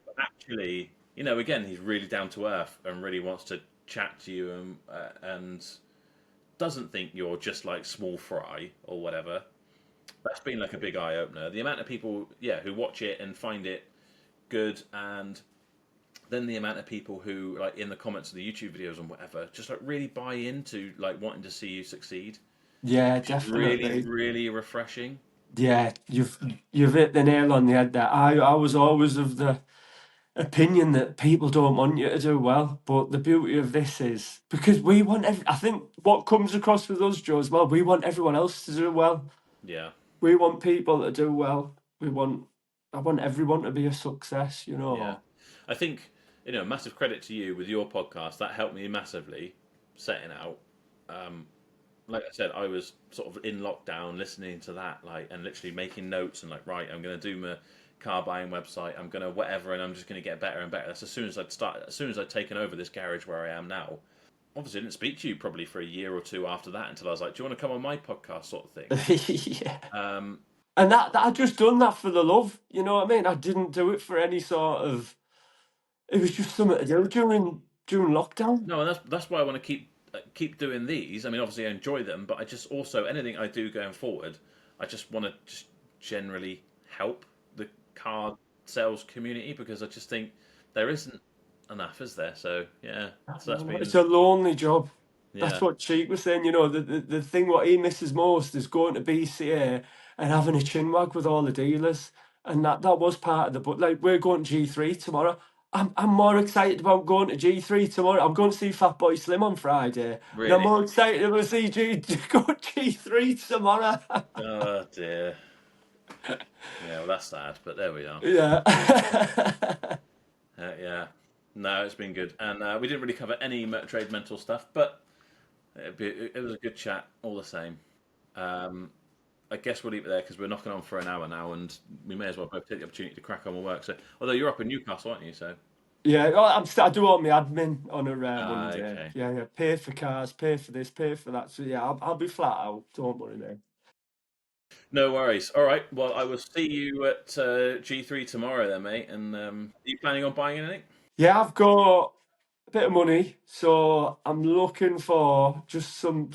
But actually, again, he's really down to earth and really wants to chat to you, and doesn't think you're just like small fry or whatever. That's been like a big eye opener. The amount of people, yeah, who watch it and find it good, and then the amount of people who, like, in the comments of the YouTube videos and whatever, just like really buy into like wanting to see you succeed, Yeah, which is really, definitely. really refreshing. Yeah, you've hit the nail on the head there. I was always of the opinion that people don't want you to do well, but the beauty of this is because we want I think what comes across with us, Joe, as well, we want everyone else to do well. Yeah, We want people to do well. I want everyone to be a success, yeah. I think, massive credit to you with your podcast. That helped me massively setting out. Um, like I said, I was sort of in lockdown listening to that, like, and literally making notes and like, right, I'm going to do my car buying website. I'm going to whatever, and I'm just going to get better and better. That's as soon as I'd taken over this garage where I am now. Obviously, I didn't speak to you probably for a year or two after that until I was like, do you want to come on my podcast, sort of thing. Yeah. Um, And that I just done that for the love, you know what I mean? I didn't do it for any sort of it was just something to do during lockdown. no, and that's why I want to keep doing these. I mean, obviously, I enjoy them, but I just also anything I do going forward, I just want to just generally help the car sales community, because I just think there isn't enough, is there? So yeah, so that's It's been, a lonely job. That's yeah, what Cheek was saying. The thing what he misses most is going to BCA and having a chinwag with all the dealers, and that was part of the. But like we're going to G3 tomorrow. I'm more excited about going to G3 tomorrow. I'm going to see Fatboy Slim on Friday, and I'm really. more excited to see to go to G3 tomorrow. Oh dear. Yeah, well, that's sad, but there we are. Yeah. Yeah. No, it's been good, and we didn't really cover any trade mental stuff, but it was a good chat all the same. Um, I guess we'll leave it there because we're knocking on for an hour now, and we may as well both take the opportunity to crack on with work. So, although you're up in Newcastle, aren't you? So, Yeah, I do all my admin on a Monday. okay. Yeah, yeah. Pay for cars, pay for this, pay for that. So yeah, I'll be flat out. Don't worry, mate. No worries. All right. Well, I will see you at G3 tomorrow then, mate. And are you planning on buying anything? Yeah, I've got a bit of money, so I'm looking for just some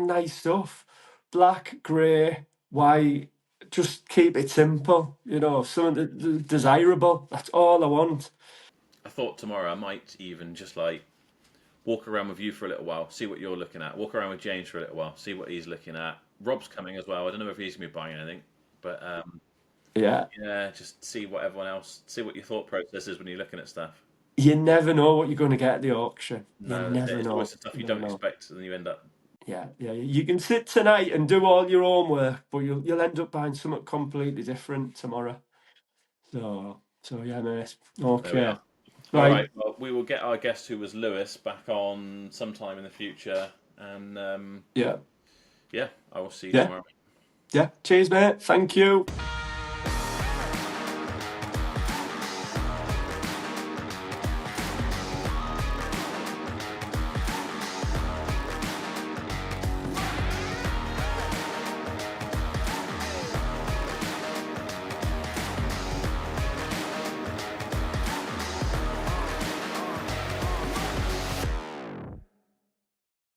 nice stuff. Black, grey, white. Just keep it simple, something desirable. That's all I want. I thought tomorrow I might even just like walk around with you for a little while, see what you're looking at. Walk around with James for a little while, see what he's looking at. Rob's coming as well. I don't know if he's gonna be buying anything, but Yeah. yeah, just see what everyone else, see what your thought process is when you're looking at stuff. You never know what you're going to get at the auction. You No, that's it. never It's always know. the stuff You you never don't know. expect, and then you end up. Yeah, yeah. You can sit tonight and do all your homework, but you'll end up buying something completely different tomorrow. So yeah, mate. There we Okay. are. All Right. right. Well, we will get our guest, who was Lewis, back on sometime in the future, and Yeah. yeah, I will see you Yeah. tomorrow. Yeah. Cheers, mate. Thank you.